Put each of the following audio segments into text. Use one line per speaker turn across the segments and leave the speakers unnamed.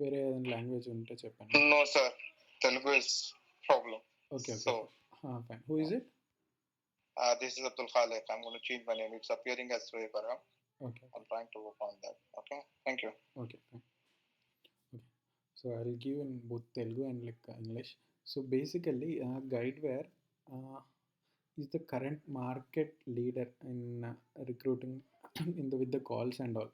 వేరే ఏదైనా లాంగ్వేజ్ ఉంటే చెప్పండి.
No, sir. Telugu is problem.
Okay.
So,
fine. Who is it?
this is Abdul Khalik. I'm going to change my name. It's appearing as Suryaparam.
Okay.
I'm trying to work on that. Okay. Thank you.
Okay. Fine. Okay. So I will give in both Telugu and like English. So basically, Guidewire is the current market leader in recruiting with the calls and all.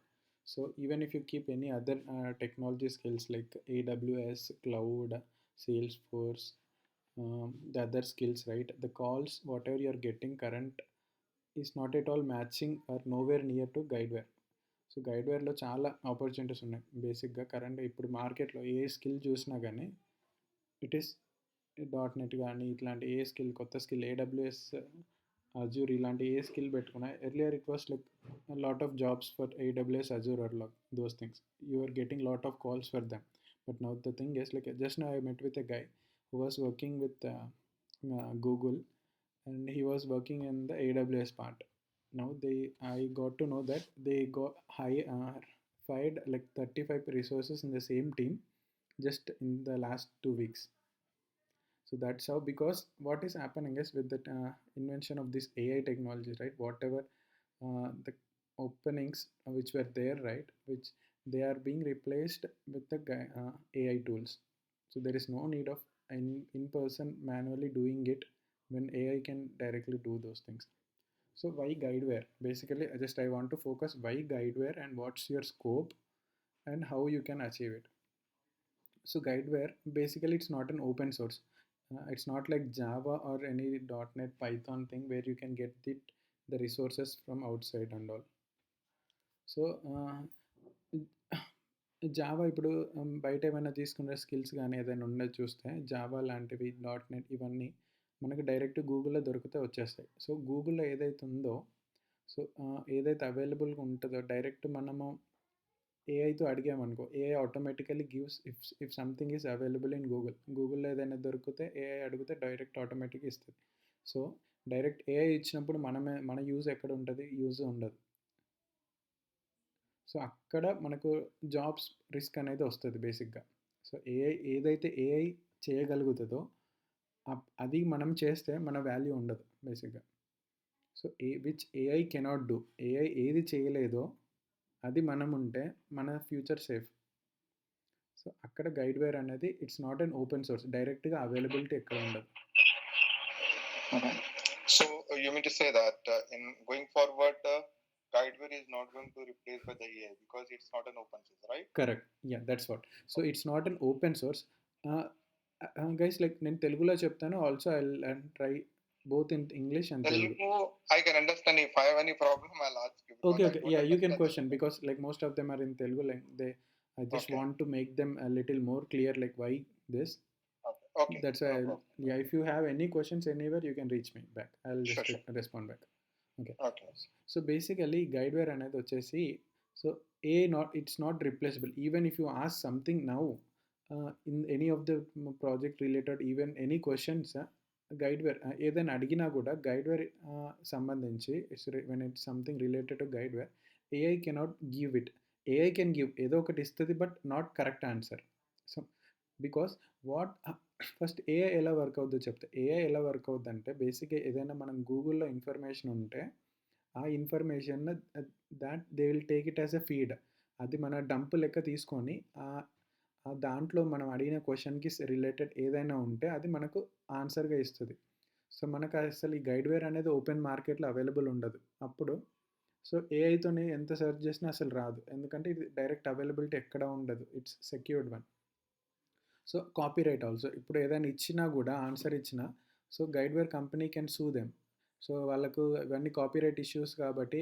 So even if you keep any other technology skills like AWS, cloud, Salesforce, the other skills, right? The calls, whatever you're getting current, is not at all matching or nowhere near to Guidewire. So గైడ్వేర్లో చాలా opportunities ఉన్నాయి. బేసిక్గా current ఇప్పుడు మార్కెట్లో ఏ skill చూసినా కానీ it is .NET కానీ ఇట్లాంటి ఏ స్కిల్, కొత్త స్కిల్, AWS, అజూర్ ఇలాంటి ఏ స్కిల్ పెట్టుకున్నా earlier it was like lot of jobs for AWS, Azure or like those things. You are getting lot of calls for them. But now the thing is like just now I met with a guy who was working with Google, and he was working in the AWS part. Now I got to know that they got fired like 35 resources in the same team just in the last 2 weeks. So that's how, because what is happening is with the invention of this AI technology, right? Whatever the openings which were there, right, which they are being replaced with the AI tools. So there is no need of in person manually doing it when AI can directly do those things. So why Guidewire? Basically, I want to focus why Guidewire and what's your scope and how you can achieve it. So Guidewire, basically it's not an open source. It's not like Java or any .NET Python thing where you can get the resources from outside and all. So Java ఇప్పుడు బయట ఏమైనా తీసుకునే skills కానీ ఏదైనా ఉన్నది చూస్తే Java లాంటివి, .NET ఇవన్నీ మనకు డైరెక్ట్ గూగుల్లో దొరికితే వచ్చేస్తాయి. సో గూగుల్లో ఏదైతే ఉందో, సో ఏదైతే అవైలబుల్గా ఉంటుందో డైరెక్ట్ మనము ఏఐతో అడిగామనుకో, AI automatically gives if something is available in గూగుల్లో ఏదైనా దొరికితే ఏఐ అడిగితే డైరెక్ట్ ఆటోమేటిక్గా ఇస్తుంది. సో డైరెక్ట్ ఏఐ ఇచ్చినప్పుడు మన యూజ్ ఎక్కడ ఉంటుంది? యూజ్ ఉండదు. సో అక్కడ మనకు జాబ్స్ రిస్క్ అనేది వస్తుంది బేసిక్గా. సో ఏదైతే ఏఐ చేయగలుగుతుందో అది మనం చేస్తే మన వాల్యూ ఉండదు బేసిక్గా. So which AI cannot do, AI ఏది చేయలేదో అది మనం ఉంటే మన ఫ్యూచర్ సేఫ్. సో అక్కడ గైడ్వేర్ అనేది it's not an open source, డైరెక్ట్గా అవైలబిలిటీ ఎక్కడ ఉండదు.
So you mean to say that in going forward, Guidewire is not going to replace by the AI because it's not an open source, right?
Correct. Yeah, that's what. So it's not an open source. Guys, like నేను తెలుగులో చెప్తాను. Also I try both in English and
Telugu. I can understand. If I have any problem, I'll ask you.
Okay. Yeah, you can question because like most of them are in Telugu. Like I just want to make them a little more clear, like why this.
Okay.
That's why. Yeah, if you have any questions anywhere, you can reach me back. I'll just respond back. Okay. So basically, Guidewire అనేది వచ్చేసి, so it's not replaceable. Even if you ask something now, in any of the project related, even any questions, గైడ్వేర్ ఏదైనా అడిగినా కూడా Guidewire సంబంధించి when it's something related to Guidewire, AI cannot give it. AI can give ఏదో ఒకటి ఇస్తుంది, but not correct answer. So because first AI ఎలా work అవుద్దో చెప్తే, ఏఐ ఎలా వర్క్ అవుద్ది అంటే బేసిక్గా ఏదైనా మనం గూగుల్లో ఇన్ఫర్మేషన్ ఉంటే ఆ information that they will take it as a feed. అది మన డంప్ లెక్క తీసుకొని దాంట్లో మనం అడిగిన క్వశ్చన్కి రిలేటెడ్ ఏదైనా ఉంటే అది మనకు ఆన్సర్గా ఇస్తుంది. సో మనకు అసలు ఈ గైడ్వేర్ అనేది ఓపెన్ మార్కెట్లో అవైలబుల్ ఉండదు అప్పుడు. సో ఏఐతోనే ఎంత సెర్చ్ చేసినా అసలు రాదు, ఎందుకంటే ఇది డైరెక్ట్ అవైలబిలిటీ ఎక్కడ ఉండదు. It's secured one. So copyright also, ఇప్పుడు ఏదైనా ఇచ్చినా కూడా ఆన్సర్ ఇచ్చినా, సో గైడ్వేర్ కంపెనీ కెన్ సూ దెమ్. సో వాళ్ళకు ఇవన్నీ కాపీరైట్ ఇష్యూస్ కాబట్టి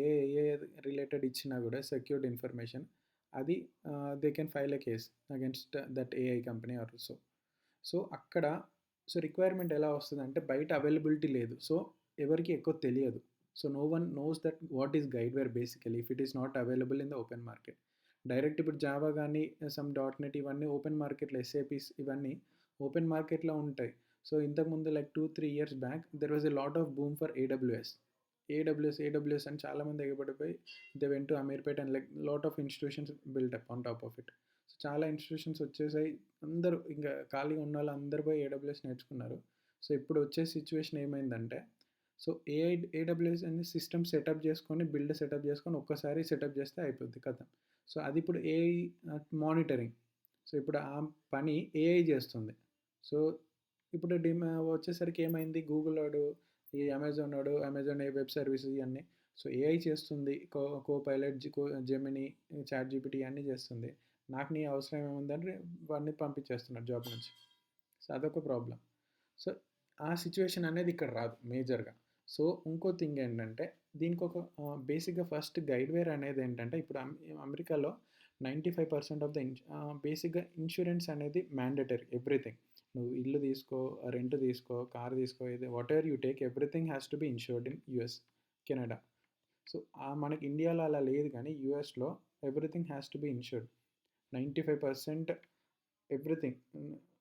ఏ రిలేటెడ్ ఇచ్చినా కూడా సెక్యూర్డ్ ఇన్ఫర్మేషన్, అది they can file a case against that AI company also. So అక్కడ సో రిక్వైర్మెంట్ ఎలా వస్తుంది అంటే బయట అవైలబిలిటీ లేదు, సో ఎవరికి ఎక్కువ తెలియదు. So no one knows that what is Guidewire basically if it is not available in the open market. Direct ఇప్పుడు జావా కానీ సమ్ .NET ఇవన్నీ ఓపెన్ మార్కెట్లో, ఎస్ఏపీస్ ఇవన్నీ ఓపెన్ మార్కెట్లో ఉంటాయి. సో ఇంతకుముందు like 2-3 years back there was a lot of boom for AWS అని చాలామంది ఎగబడిపోయి they went to Ameerpet and like lot of institutions built up on top of it. So చాలా ఇన్స్టిట్యూషన్స్ వచ్చేసాయి. అందరూ ఇంకా ఖాళీగా ఉన్నోళ్ళు అందరూ పోయి ఏడబ్ల్యూఎస్ నేర్చుకున్నారు. సో, ఇప్పుడు వచ్చే సిట్యుయేషన్ ఏమైందంటే, సో, ఏడబ్ల్యూఎస్ అనేది సిస్టమ్ సెటప్ చేసుకొని, బిల్డ్ సెటప్ చేసుకొని ఒక్కసారి సెటప్ చేస్తే అయిపోద్ది ఖతం. సో, అది ఇప్పుడు ఏఐ మానిటరింగ్. సో, ఇప్పుడు ఆ పని ఏఐ చేస్తుంది. సో, ఇప్పుడు వచ్చేసరికి ఏమైంది, గూగుల్ వాడు, ఈ అమెజాన్ వాడు, అమెజాన్ వెబ్ సర్వీసెస్ ఇవన్నీ. సో, ఏఐ చేస్తుంది. కోపైలట్, జెమినీ, చాట్ జీపీటీ ఇవన్నీ చేస్తుంది. నాకు నీ అవసరం ఏముందంటే వాడిని పంపించేస్తున్నారు జాబ్ నుంచి. సో, అదొక ప్రాబ్లం. సో, ఆ సిచ్యువేషన్ అనేది ఇక్కడ రాదు మేజర్గా. సో, ఇంకో థింగ్ ఏంటంటే, దీనికి ఒక బేసిక్గా ఫస్ట్ గైడ్వేర్ అనేది ఏంటంటే, ఇప్పుడు అమెరికాలో 95% ఆఫ్ ద బేసిక్గా ఇన్సూరెన్స్ అనేది మ్యాండేటరీ ఎవ్రీథింగ్. నువ్వు ఇల్లు తీసుకో, రెంట్ తీసుకో, కార్ తీసుకో, ఇది what ever you take, everything has to B insured in US, Canada. So, మనకి ఇండియాలో అలా లేదు, కానీ యూఎస్లో everything has to B insured. 95% everything.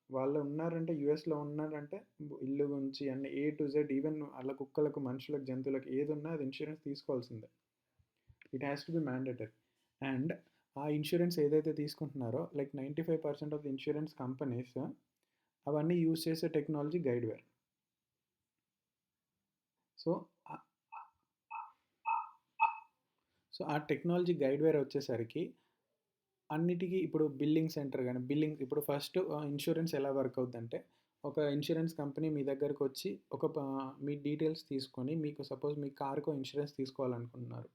వాళ్ళు ఉన్నారంటే, యూఎస్లో ఉన్నారంటే ఇల్లు గురించి అన్ని ఏ టు జెడ్, ఈవెన్ వాళ్ళ కుక్కలకు, మనుషులకు, జంతువులకు ఏది ఉన్నా అది ఇన్సూరెన్స్ తీసుకోవాల్సిందే. It has to be mandatory. And ఆ ఇన్సూరెన్స్ ఏదైతే తీసుకుంటున్నారో, like 95% of the insurance companies అవన్నీ యూజ్ చేసే టెక్నాలజీ గైడ్వేర్. సో సో ఆ టెక్నాలజీ గైడ్వేర్ వచ్చేసరికి అన్నిటికీ ఇప్పుడు బిల్లింగ్ సెంటర్ కానీ, ఇప్పుడు ఫస్ట్ ఇన్సూరెన్స్ ఎలా వర్క్ అవుతుందంటే, ఒక ఇన్సూరెన్స్ కంపెనీ మీ దగ్గరకు వచ్చి మీ డీటెయిల్స్ తీసుకొని, మీకు సపోజ్ మీ కార్కు ఇన్సూరెన్స్ తీసుకోవాలనుకుంటున్నారు.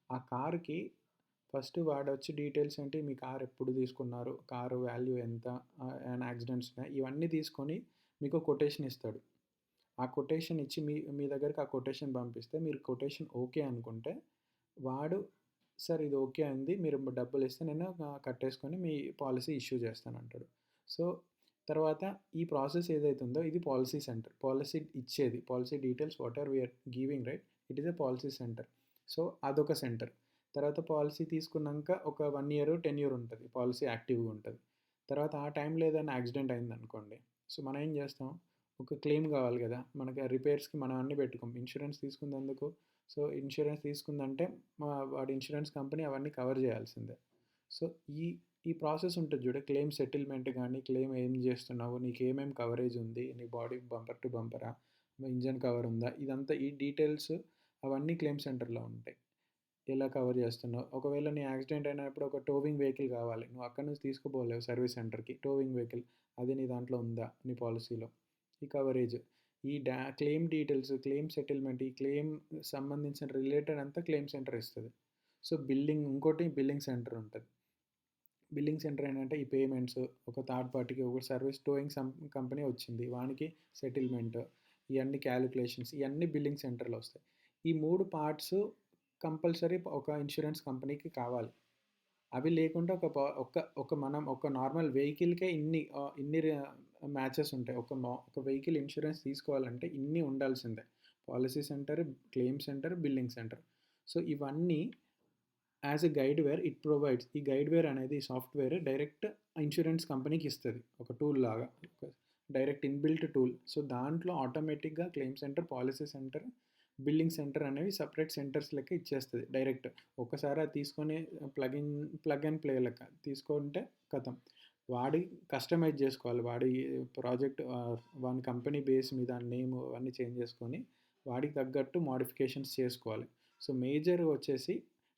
ఆ కార్కి ఫస్ట్ వాడొచ్చి డీటెయిల్స్ ఏంటి, మీ కార్ ఎప్పుడు తీసుకున్నారు, కారు వాల్యూ ఎంత, అండ్ యాక్సిడెంట్స్ ఉన్నాయి, ఇవన్నీ తీసుకొని మీకు కొటేషన్ ఇస్తాడు. ఆ కొటేషన్ ఇచ్చి మీ దగ్గరికి ఆ కొటేషన్ పంపిస్తే, మీరు కొటేషన్ ఓకే అనుకుంటే, వాడు సార్ ఇది ఓకే అంది, మీరు డబ్బులు ఇస్తే నేను కట్టేసుకొని మీ పాలసీ ఇష్యూ చేస్తానంటాడు. సో, తర్వాత ఈ ప్రాసెస్ ఏదైతే ఉందో ఇది పాలసీ సెంటర్. పాలసీ ఇచ్చేది, policy details what are we are giving, right, it is a policy center. So, అదొక సెంటర్. తర్వాత పాలసీ తీసుకున్నాక ఒక 1 ఇయర్, 10 ఇయర్ ఉంటుంది, పాలసీ యాక్టివ్గా ఉంటుంది. తర్వాత ఆ టైంలో ఏదైనా యాక్సిడెంట్ అయింది అనుకోండి, సో మనం ఏం చేస్తాం, ఒక క్లెయిమ్ కావాలి కదా మనకి, రిపేర్స్కి మనం అన్నీ పెట్టుకోం, ఇన్సూరెన్స్ తీసుకున్నందుకు. సో, ఇన్సూరెన్స్ తీసుకుందంటే వాడి ఇన్సూరెన్స్ కంపెనీ అవన్నీ కవర్ చేయాల్సిందే. సో, ఈ ఈ ప్రాసెస్ ఉంటుంది చూడ, క్లెయిమ్ సెటిల్మెంట్ కానీ, క్లెయిమ్ ఏం చేస్తున్నావు, నీకు ఏమేమి కవరేజ్ ఉంది, నీ బాడీ బంపర్ టు బంపరా, ఇంజన్ కవర్ ఉందా, ఇదంతా ఈ డీటెయిల్స్ అవన్నీ క్లెయిమ్ సెంటర్లో ఉంటాయి. ఎలా కవర్ చేస్తున్నావు, ఒకవేళ నీ యాక్సిడెంట్ అయినప్పుడు ఒక టోవింగ్ వెహికల్ కావాలి, నువ్వు అక్కడ నుంచి తీసుకుపోలేవు సర్వీస్ సెంటర్కి, టోవింగ్ వెహికల్ అది నీ దాంట్లో ఉందా, నీ పాలసీలో, ఈ కవరేజ్, ఈ క్లెయిమ్ డీటెయిల్స్, క్లెయిమ్ సెటిల్మెంట్, ఈ క్లెయిమ్ సంబంధించిన రిలేటెడ్ అంతా క్లెయిమ్ సెంటర్ ఇస్తుంది. సో, ఇంకోటి బిల్లింగ్ సెంటర్ ఉంటుంది. బిల్లింగ్ సెంటర్ ఏంటంటే, ఈ పేమెంట్స్ ఒక థర్డ్ పార్టీకి, ఒక సర్వీస్ టోయింగ్ కంపెనీ వచ్చింది, వానికి సెటిల్మెంట్, ఇవన్నీ క్యాలిక్యులేషన్స్, ఇవన్నీ బిల్లింగ్ సెంటర్లో వస్తాయి. ఈ 3 పార్ట్స్ కంపల్సరీ ఒక ఇన్సూరెన్స్ కంపెనీకి కావాలి. అవి లేకుండా ఒక నార్మల్ వెహికల్కే ఇన్ని మ్యాచెస్ ఉంటాయి. ఒక వెహికల్ ఇన్సూరెన్స్ తీసుకోవాలంటే ఇన్ని ఉండాల్సిందే, policy centre, claim centre, billing centre. So, ఇవన్నీ యాజ్ ఎ గైడ్వేర్ ఇట్ ప్రొవైడ్స్. ఈ గైడ్వేర్ అనేది సాఫ్ట్వేర్ డైరెక్ట్ ఇన్సూరెన్స్ కంపెనీకి ఇస్తుంది, ఒక టూల్ లాగా, డైరెక్ట్ ఇన్బిల్ట్ టూల్. సో, దాంట్లో ఆటోమేటిక్గా claim centre, policy centre, billing centre అనేవి సపరేట్ సెంటర్స్ లెక్క ఇచ్చేస్తుంది డైరెక్ట్. ఒకసారి అది తీసుకొని ప్లగ్ అండ్ ప్లే లెక్క తీసుకుంటే కథం. వాడి కస్టమైజ్ చేసుకోవాలి, వాడి ప్రాజెక్ట్, వాడి కంపెనీ బేస్ మీద నేమ్ అవన్నీ చేంజ్ చేసుకొని వాడికి తగ్గట్టు మోడిఫికేషన్స్ చేసుకోవాలి. సో, మేజర్ వచ్చేసి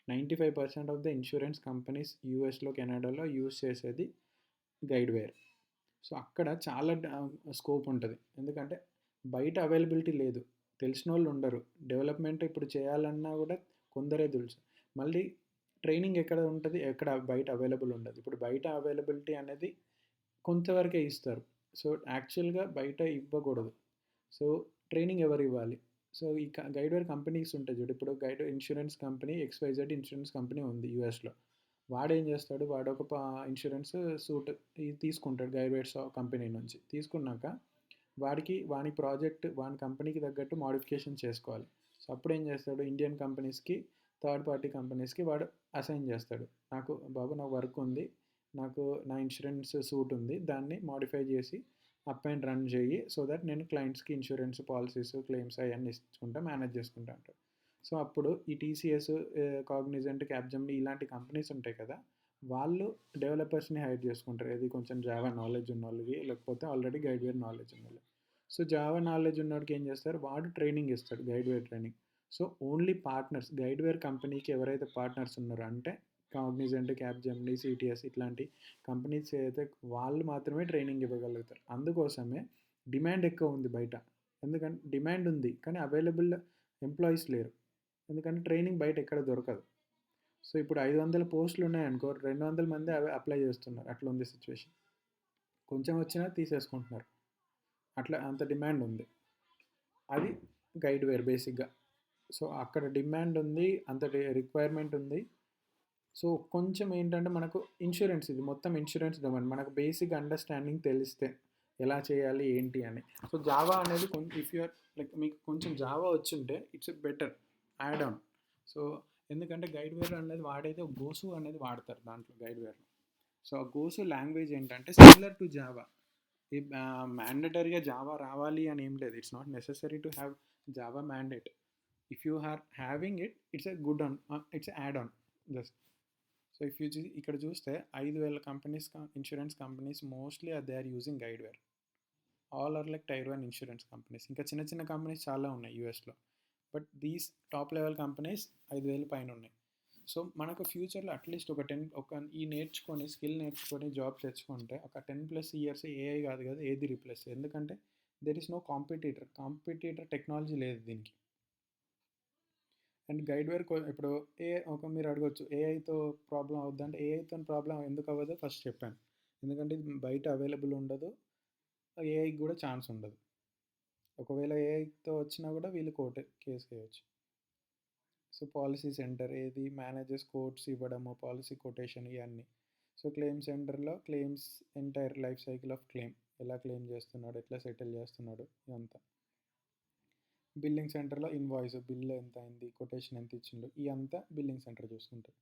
95% ఆఫ్ ద ఇన్సూరెన్స్ కంపెనీస్ యూఎస్లో, కెనడాలో యూస్ చేసేది గైడ్వేర్. సో, అక్కడ చాలా స్కోప్ ఉంటుంది, ఎందుకంటే బయట అవైలబిలిటీ లేదు, తెలిసిన వాళ్ళు ఉండరు, డెవలప్మెంట్ ఇప్పుడు చేయాలన్నా కూడా కొందరే తెలుసు. మళ్ళీ ట్రైనింగ్ ఎక్కడ ఉంటుంది, ఎక్కడ బయట అవైలబుల్ ఉండదు. ఇప్పుడు బయట అవైలబిలిటీ అనేది కొంతవరకే ఇస్తారు. సో, యాక్చువల్గా బయట ఇవ్వకూడదు. సో, ట్రైనింగ్ ఎవరు ఇవ్వాలి? సో, ఈ గైడ్వేర్ కంపెనీస్ ఉంటాయి చూడు, ఇప్పుడు insurance company XYZ insurance company ఉంది యూఎస్లో. వాడేం చేస్తాడు, వాడు ఒక ఇన్సూరెన్స్ సూట్ తీసుకుంటాడు గైడ్వేర్ కంపెనీ నుంచి. తీసుకున్నాక వాని ప్రాజెక్ట్, వాని కంపెనీకి తగ్గట్టు మోడిఫికేషన్ చేసుకోవాలి. సో, అప్పుడు ఏం చేస్తాడు, ఇండియన్ కంపెనీస్కి, థర్డ్ పార్టీ కంపెనీస్కి వాడు అసైన్ చేస్తాడు. నాకు వర్క్ ఉంది, నాకు నా ఇన్సూరెన్స్ సూట్ ఉంది, దాన్ని మోడిఫై చేసి అప్ అండ్ రన్ చేయి, సో దట్ నేను క్లయింట్స్కి ఇన్సూరెన్స్ పాలసీస్, క్లెయిమ్స్ అవన్నీ ఇచ్చుకుంటా, మేనేజ్ చేసుకుంటా అంటాడు. సో, అప్పుడు ఈ TCS, కాగ్నిజెంట్, క్యాప్జెమినీ ఇలాంటి కంపెనీస్ ఉంటాయి కదా, వాళ్ళు డెవలపర్స్ని హైర్ చేసుకుంటారు. ఇది కొంచెం జావా నాలెడ్జ్ ఉన్న వాళ్ళకి, లేకపోతే ఆల్రెడీ గైడ్వేర్ నాలెడ్జ్ ఉన్న వాళ్ళు. సో జావా నాలెడ్జ్ ఉన్నవాడికి ఏం చేస్తారు, వాడు ట్రైనింగ్ ఇస్తాడు, గైడ్వేర్ ట్రైనింగ్. సో ఓన్లీ పార్ట్నర్స్, గైడ్వేర్ కంపెనీకి ఎవరైతే పార్ట్నర్స్ ఉన్నారో, అంటే కాగ్నిజెంట్, క్యాప్జెమినీ, సిటిఎస్ ఇట్లాంటి కంపెనీస్ అయితే వాళ్ళు మాత్రమే ట్రైనింగ్ ఇవ్వగలుగుతారు. అందుకోసమే డిమాండ్ ఎక్కువ ఉంది బయట. ఎందుకంటే డిమాండ్ ఉంది కానీ అవైలబుల్ ఎంప్లాయీస్ లేరు. ఎందుకంటే ట్రైనింగ్ బయట ఎక్కడ దొరకదు. సో ఇప్పుడు 500 పోస్టులు ఉన్నాయనుకో, 200 మంది అవి అప్లై చేస్తున్నారు. అట్లా ఉంది సిచ్యువేషన్. కొంచెం వచ్చినా తీసేసుకుంటున్నారు. అట్లా అంత డిమాండ్ ఉంది. అది గైడ్వేర్ బేసిక్గా. సో అక్కడ డిమాండ్ ఉంది, అంత రిక్వైర్మెంట్ ఉంది. సో కొంచెం ఏంటంటే మనకు ఇన్సూరెన్స్, ఇది మొత్తం ఇన్సూరెన్స్ డొమైన్. మనకు బేసిక్ అండర్స్టాండింగ్ తెలిస్తే ఎలా చేయాలి ఏంటి అని. సో జావా అనేది కొంచెం, ఇఫ్ యూఆర్ లైక్ మీకు కొంచెం జావా వచ్చుంటే it's better add on. So ఎందుకంటే గైడ్వేర్ అనేది వాడైతే గోసు అనేది వాడతారు దాంట్లో గైడ్వేర్లో. సో ఆ గోసు లాంగ్వేజ్ ఏంటంటే సిమిలర్ టు జావా. ఈ మ్యాండటరీగా జావా రావాలి అని ఏం లేదు. It's not necessary to have Java mandate. If you are having it, it's a good on, it's add on just. So if you ఇక్కడ చూస్తే 5,000 companies, insurance companies mostly they are using Guidewire. All are like tyre 1 insurance companies. ఇంకా చిన్న చిన్న companies చాలా ఉన్నాయి యూఎస్లో, but these top level companies 5,000 పైన ఉన్నాయి. సో మనకు ఫ్యూచర్లో అట్లీస్ట్ ఈ నేర్చుకొని, స్కిల్ నేర్చుకొని జాబ్ తెచ్చుకుంటే ఒక 10+ ఇయర్స్ ఏఐ కాదు కదా ఏది రీప్లేస్. ఎందుకంటే there is no competitor technology లేదు దీనికి. అండ్ గైడ్వేర్ ఇప్పుడు మీరు అడగొచ్చు ఏఐతో ప్రాబ్లం అవుద్దంటే, ఏఐతో ప్రాబ్లం ఎందుకు అవ్వదో ఫస్ట్ చెప్పాను. ఎందుకంటే ఇది బయట అవైలబుల్ ఉండదు, ఏఐకి కూడా ఛాన్స్ ఉండదు. ఒకవేళ ఏఐతో వచ్చినా కూడా వీళ్ళు కేసు వేయవచ్చు. సో పాలసీ సెంటర్ ఏది మేనేజెస్ కోడ్స్ ఇవ్వడము, పాలసీ కొటేషన్ ఇవన్నీ. సో క్లెయిమ్ సెంటర్లో claims entire life cycle of claim, ఎలా క్లెయిమ్ చేస్తున్నాడు, ఎట్లా సెటిల్ చేస్తున్నాడు ఇదంతా. బిల్లింగ్ సెంటర్లో ఇన్వాయిస్, బిల్ ఎంత అయింది, కొటేషన్ ఎంత ఇచ్చిండు, ఇదంతా బిల్లింగ్ సెంటర్ చూసుకుంటారు.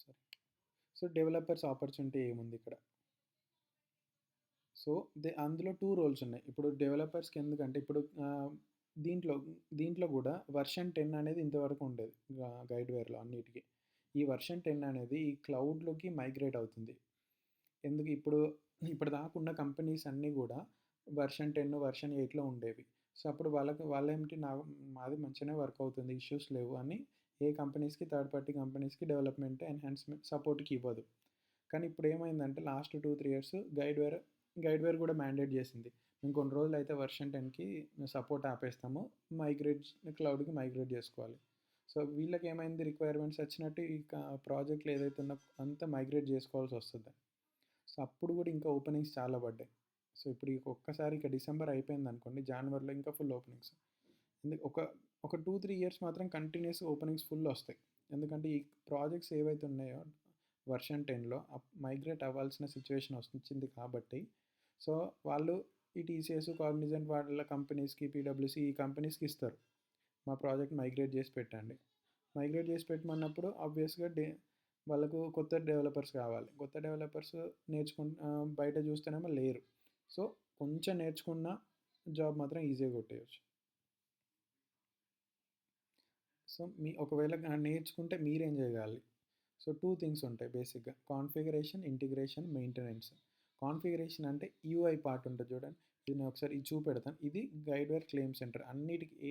సరే, సో డెవలపర్స్ ఆపర్చునిటీ ఏముంది ఇక్కడ. సో అందులో 2 రోల్స్ ఉన్నాయి ఇప్పుడు డెవలపర్స్కి. ఎందుకంటే ఇప్పుడు దీంట్లో కూడా వర్షన్ 10 అనేది ఇంతవరకు ఉండేది గైడ్వేర్లో అన్నిటికీ. ఈ వర్షన్ 10 అనేది ఈ క్లౌడ్లోకి మైగ్రేట్ అవుతుంది. ఎందుకు ఇప్పుడు దాకా ఉన్న కంపెనీస్ అన్నీ కూడా వర్షన్ 10, వర్షన్ 8లో ఉండేవి. సో అప్పుడు వాళ్ళేమిటి, మాది మంచిగానే వర్క్ అవుతుంది, ఇష్యూస్ లేవు అని ఏ కంపెనీస్కి, థర్డ్ పార్టీ కంపెనీస్కి డెవలప్మెంట్, ఎన్హాన్స్మెంట్, సపోర్ట్కి ఇవ్వదు. కానీ ఇప్పుడు ఏమైందంటే లాస్ట్ 2-3 ఇయర్స్ గైడ్వేర్ కూడా మ్యాండేట్ చేసింది, మేము కొన్ని రోజులు అయితే వర్షన్ 10కి సపోర్ట్ ఆపేస్తాము, క్లౌడ్కి మైగ్రేట్ చేసుకోవాలి. సో వీళ్ళకి ఏమైంది, రిక్వైర్మెంట్స్ వచ్చినట్టు ఈ ప్రాజెక్టులు ఏదైతే ఉన్నా అంతా మైగ్రేట్ చేసుకోవాల్సి వస్తుంది. సో అప్పుడు కూడా ఇంకా ఓపెనింగ్స్ చాలా పడ్డాయి. సో ఇప్పుడు ఒక్కసారి ఇక డిసెంబర్ అయిపోయింది అనుకోండి, జనవరిలో ఇంకా ఫుల్ ఓపెనింగ్స్. ఒక 2-3 ఇయర్స్ మాత్రం కంటిన్యూస్ ఓపెనింగ్స్ ఫుల్ వస్తాయి. ఎందుకంటే ఈ ప్రాజెక్ట్స్ ఏవైతే ఉన్నాయో వర్షన్ 10లో మైగ్రేట్ అవ్వాల్సిన సిచ్యువేషన్ వచ్చింది కాబట్టి, సో వాళ్ళు ఈ టీసీఎస్, కాగ్నిజెంట్ వాళ్ళ కంపెనీస్కి, పీడబ్ల్యూసీ ఈ కంపెనీస్కి ఇస్తారు, మా ప్రాజెక్ట్ మైగ్రేట్ చేసి పెట్టండి. మైగ్రేట్ చేసి పెట్టమన్నప్పుడు ఆబ్వియస్గా వాళ్ళకు కొత్త డెవలపర్స్ కావాలి. కొత్త డెవలపర్స్ బయట చూస్తేనేమో లేరు. సో కొంచెం నేర్చుకున్న జాబ్ మాత్రం ఈజీగా కొట్టేయచ్చు. సో ఒకవేళ నేర్చుకుంటే మీరేం చేయగలి. సో 2 థింగ్స్ ఉంటాయి బేసిక్గా, కాన్ఫిగరేషన్, ఇంటిగ్రేషన్, మెయింటెనెన్స్. కాన్ఫిగరేషన్ అంటే యూఐ పార్ట్ ఉంటుంది చూడండి, ఇది నేను ఒకసారి ఇది చూపెడతాను. ఇది గైడ్వేర్ క్లెయిమ్ సెంటర్. అన్నిటికీ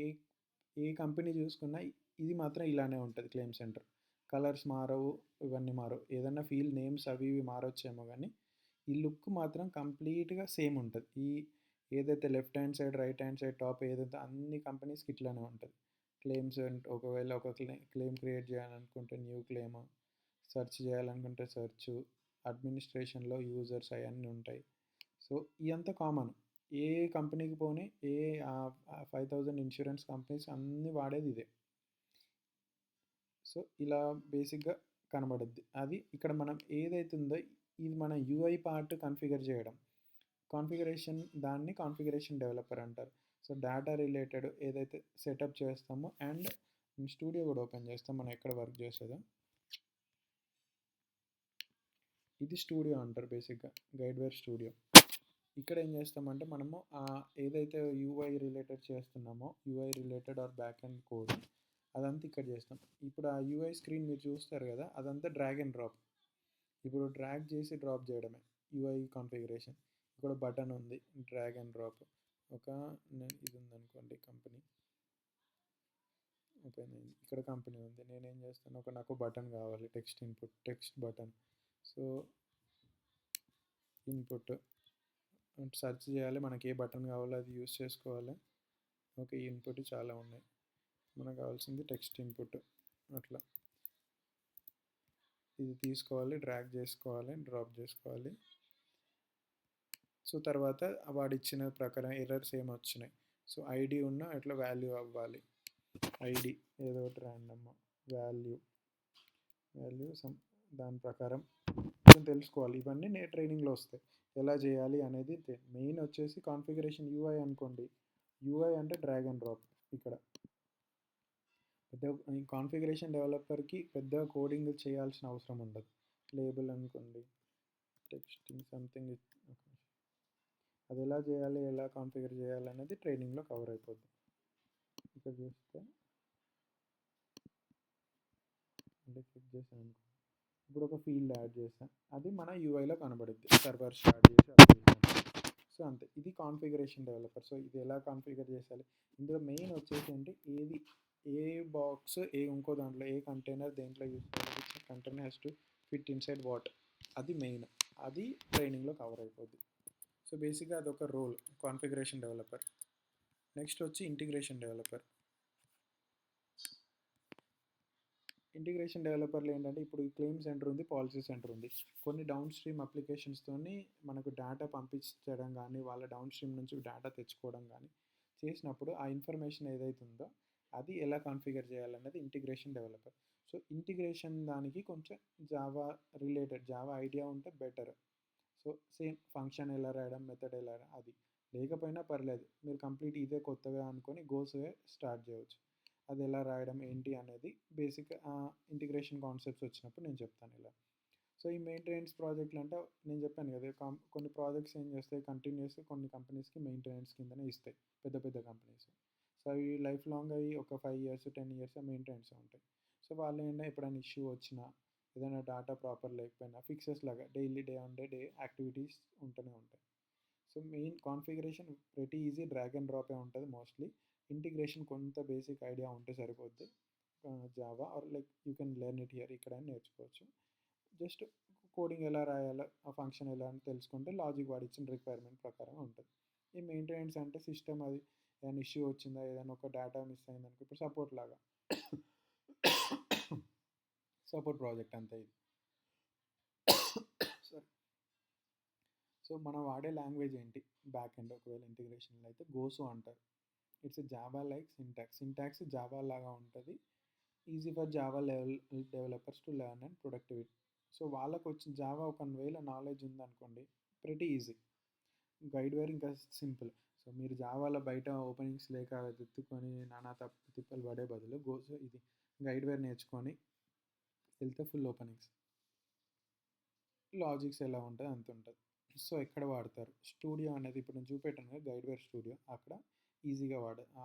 ఏ కంపెనీ చూసుకున్నా ఇది మాత్రం ఇలానే ఉంటుంది. క్లెయిమ్ సెంటర్ కలర్స్ మారవు, ఇవన్నీ మారవు. ఏదన్నా ఫీల్డ్ నేమ్స్ అవి ఇవి మారొచ్చేమో కానీ ఈ లుక్ మాత్రం కంప్లీట్గా సేమ్ ఉంటుంది. ఏదైతే left hand side, right hand side, top ఏదైతే అన్ని కంపెనీస్కి ఇట్లానే ఉంటుంది. క్లెయిమ్స్ ఒకవేళ ఒక క్లెయిమ్ క్రియేట్ చేయాలనుకుంటే న్యూ క్లెయిమ్, సెర్చ్ చేయాలనుకుంటే సెర్చ్, అడ్మినిస్ట్రేషన్లో యూజర్స్ అవన్నీ ఉంటాయి. సో ఇదంతా కామన్, ఏ కంపెనీకి పోనీ, 5,000 ఇన్సూరెన్స్ కంపెనీస్ అన్నీ వాడేది ఇదే. సో ఇలా బేసిక్గా కనబడుద్ది. అది ఇక్కడ మనం ఏదైతే ఉందో ఇది మన యూఐ పార్ట్ కాన్ఫిగర్ చేయడం. దాన్ని కాన్ఫిగరేషన్ డెవలపర్ అంటారు. సో డేటా రిలేటెడ్ ఏదైతే సెటప్ చేస్తామో, అండ్ స్టూడియో కూడా ఓపెన్ చేస్తాం మనం ఎక్కడ వర్క్ చేసేదో. ఇది స్టూడియో అంటారు బేసిక్గా, గైడ్వేర్ స్టూడియో. ఇక్కడ ఏం చేస్తామంటే మనము ఏదైతే యూఐ రిలేటెడ్ చేస్తున్నామో, UI related are back end code, అదంతా ఇక్కడ చేస్తాం. ఇప్పుడు ఆ యూఐ స్క్రీన్ మీరు చూస్తారు కదా, అదంతా డ్రాగ్ అండ్ డ్రాప్. ఇప్పుడు డ్రాగ్ చేసి డ్రాప్ చేయడమే యూఐ కాన్ఫిగరేషన్. ఇక్కడ బటన్ ఉంది, డ్రాగ్ అండ్ డ్రాప్. ఒక ఇది ఉందనుకోండి, కంపెనీ ఓపెన్ అయింది, ఇక్కడ కంపెనీ ఉంది. నేనేం చేస్తాను, నాకు బటన్ కావాలి, text input, text button. So input search చేయాలి, మనకి ఏ బటన్ కావాలో అది యూస్ చేసుకోవాలి. ఓకే, ఇన్పుట్ చాలా ఉన్నాయి, మనకు కావాల్సింది టెక్స్ట్ ఇన్పుట్. అట్లా ఇది తీసుకోవాలి, డ్రాగ్ చేసుకోవాలి, డ్రాప్ చేసుకోవాలి. సో తర్వాత వాడు ఇచ్చిన ప్రకారం ఎర్రర్స్ ఏమి వచ్చినాయి, సో ఐడి ఉన్న అట్లా వాల్యూ అవ్వాలి. ఐడి ఏదో ఒకటి ర్యాండమ్ వాల్యూ సమ్ దాని ప్రకారం తెలుసుకోవాలి. ఇవన్నీ ట్రైనింగ్లో వస్తాయి, ఎలా చేయాలి అనేది. మెయిన్ వచ్చేసి కాన్ఫిగరేషన్ యూఐ అనుకోండి. యూఐ అంటే డ్రాగ్ అండ్ డ్రాప్. ఇక్కడ పెద్ద కాన్ఫిగరేషన్ డెవలపర్కి పెద్ద కోడింగ్ చేయాల్సిన అవసరం ఉండదు. లేబుల్ అనుకోండి, టెక్స్టింగ్ సంథింగ్, అది ఎలా చేయాలి, ఎలా కాన్ఫిగర్ చేయాలి అనేది ట్రైనింగ్లో కవర్ అయిపోద్ది. ఇక్కడ చూస్తే అంటే క్లిక్ చేసాను అనుకో, ఇప్పుడు ఒక ఫీల్డ్ యాడ్ చేసాను, అది మన యూఐలో కనబడుద్ది, సర్వర్ స్టార్ట్ చేసి అలా చేసాను. సో అంతే, ఇది కాన్ఫిగరేషన్ డెవలపర్. సో ఇది ఎలా కాన్ఫిగర్ చేయాలి, ఇందులో మెయిన్ వచ్చేసి అంటే ఏది, ఏ బాక్స్ ఇంకో దాంట్లో, ఏ కంటైనర్ దేంట్లో యూస్ చేయాలి, container has to fit inside what, అది మెయిన్. అది ట్రైనింగ్లో కవర్ అయిపోద్ది. సో బేసిక్గా అదొక రోల్, కాన్ఫిగరేషన్ డెవలపర్. నెక్స్ట్ వచ్చి ఇంటిగ్రేషన్ డెవలపర్. ఇంటిగ్రేషన్ డెవలపర్లు ఏంటంటే, ఇప్పుడు క్లెయిమ్ సెంటర్ ఉంది, పాలసీ సెంటర్ ఉంది. కొన్ని డౌన్ స్ట్రీమ్ అప్లికేషన్స్తోని మనకు డేటా పంపించడం కానీ, వాళ్ళ డౌన్ స్ట్రీమ్ నుంచి డేటా తెచ్చుకోవడం కానీ చేసినప్పుడు, ఆ ఇన్ఫర్మేషన్ ఏదైతే ఉందో అది ఎలా కాన్ఫిగర్ చేయాలన్నది ఇంటిగ్రేషన్ డెవలపర్. సో ఇంటిగ్రేషన్ దానికి కొంచెం జావా రిలేటెడ్, జావా ఐడియా ఉంటే బెటర్. సో సేమ్ ఫంక్షన్ ఎలా రాయడం, మెథడ్ ఎలా రాయడం, అది లేకపోయినా పర్లేదు, మీరు కంప్లీట్ ఇదే కొత్తగా అనుకొని గోస్వే స్టార్ట్ చేయవచ్చు. అది ఎలా రాయడం ఏంటి అనేది బేసిక్ ఇంటిగ్రేషన్ కాన్సెప్ట్స్ వచ్చినప్పుడు నేను చెప్తాను ఇలా. సో ఈ మెయింటెనెన్స్ ప్రాజెక్టులు అంటే నేను చెప్పాను కదా, కొన్ని ప్రాజెక్ట్స్ ఏం చేస్తాయి, కంటిన్యూస్గా కొన్ని కంపెనీస్కి మెయింటెనెన్స్ కిందనే ఇస్తాయి, పెద్ద పెద్ద కంపెనీస్. సో అవి లైఫ్ లాంగ్ అవి ఒక 5 years 10 years మెయింటెనెన్స్ ఉంటాయి. సో వాళ్ళు ఏంటంటే ఎప్పుడైనా ఇష్యూ వచ్చినా, ఏదైనా డేటా ప్రాపర్ లేకపోయినా, ఫిక్సెస్ లాగా daily day on day activities ఉంటూనే ఉంటాయి. సో మెయిన్ కాన్ఫిగరేషన్ ప్రతి ఈజీ, డ్రాగ్ అండ్ డ్రాపే ఉంటుంది మోస్ట్లీ. ఇంటిగ్రేషన్ కొంత బేసిక్ ఐడియా ఉంటే సరిపోద్ది. Java or like you can learn it here, ఇక్కడ నేర్చుకోవచ్చు. జస్ట్ కోడింగ్ ఎలా రాయాలో, ఆ ఫంక్షన్ ఎలా అని తెలుసుకుంటే లాజిక్ వాడి ఇచ్చిన రిక్వైర్మెంట్ ప్రకారం ఉంటుంది. ఈ మెయింటెనెన్స్ అంటే సిస్టమ్, అది ఏదైనా ఇష్యూ వచ్చిందా, ఏదైనా ఒక డేటా మిస్ అయిందనుకో, ఇప్పుడు సపోర్ట్ లాగా సపోర్ట్ ప్రాజెక్ట్ అంతే ఇది. సరే, సో మనం వాడే లాంగ్వేజ్ ఏంటి, బ్యాక్ ఎండ్ ఒకవేళ ఇంటిగ్రేషన్లో అయితే గోసు అంటారు. It's Java like syntax Java లాగా ఉంటుంది. Easy for Java level developers to learn and productivity. So వాళ్ళకు వచ్చిన జావా ఒకవేళ నాలెడ్జ్ ఉందనుకోండి, ప్రెటీ ఈజీ. గైడ్ వేర్ ఇంకా సింపుల్. సో మీరు జావాలో బయట ఓపెనింగ్స్ లేక ఎత్తుకొని నానా తిప్పలు పడే బదులు ఇది గైడ్ వేర్ నేర్చుకొని వెళ్తే ఫుల్ ఓపెనింగ్స్, లాజిక్స్ ఎలా ఉంటుంది అంత ఉంటుంది. సో ఎక్కడ వాడతారు, స్టూడియో అనేది ఇప్పుడు నేను చూపెట్టాను కదా, గైడ్ వేర్ స్టూడియో, అక్కడ ఈజీగా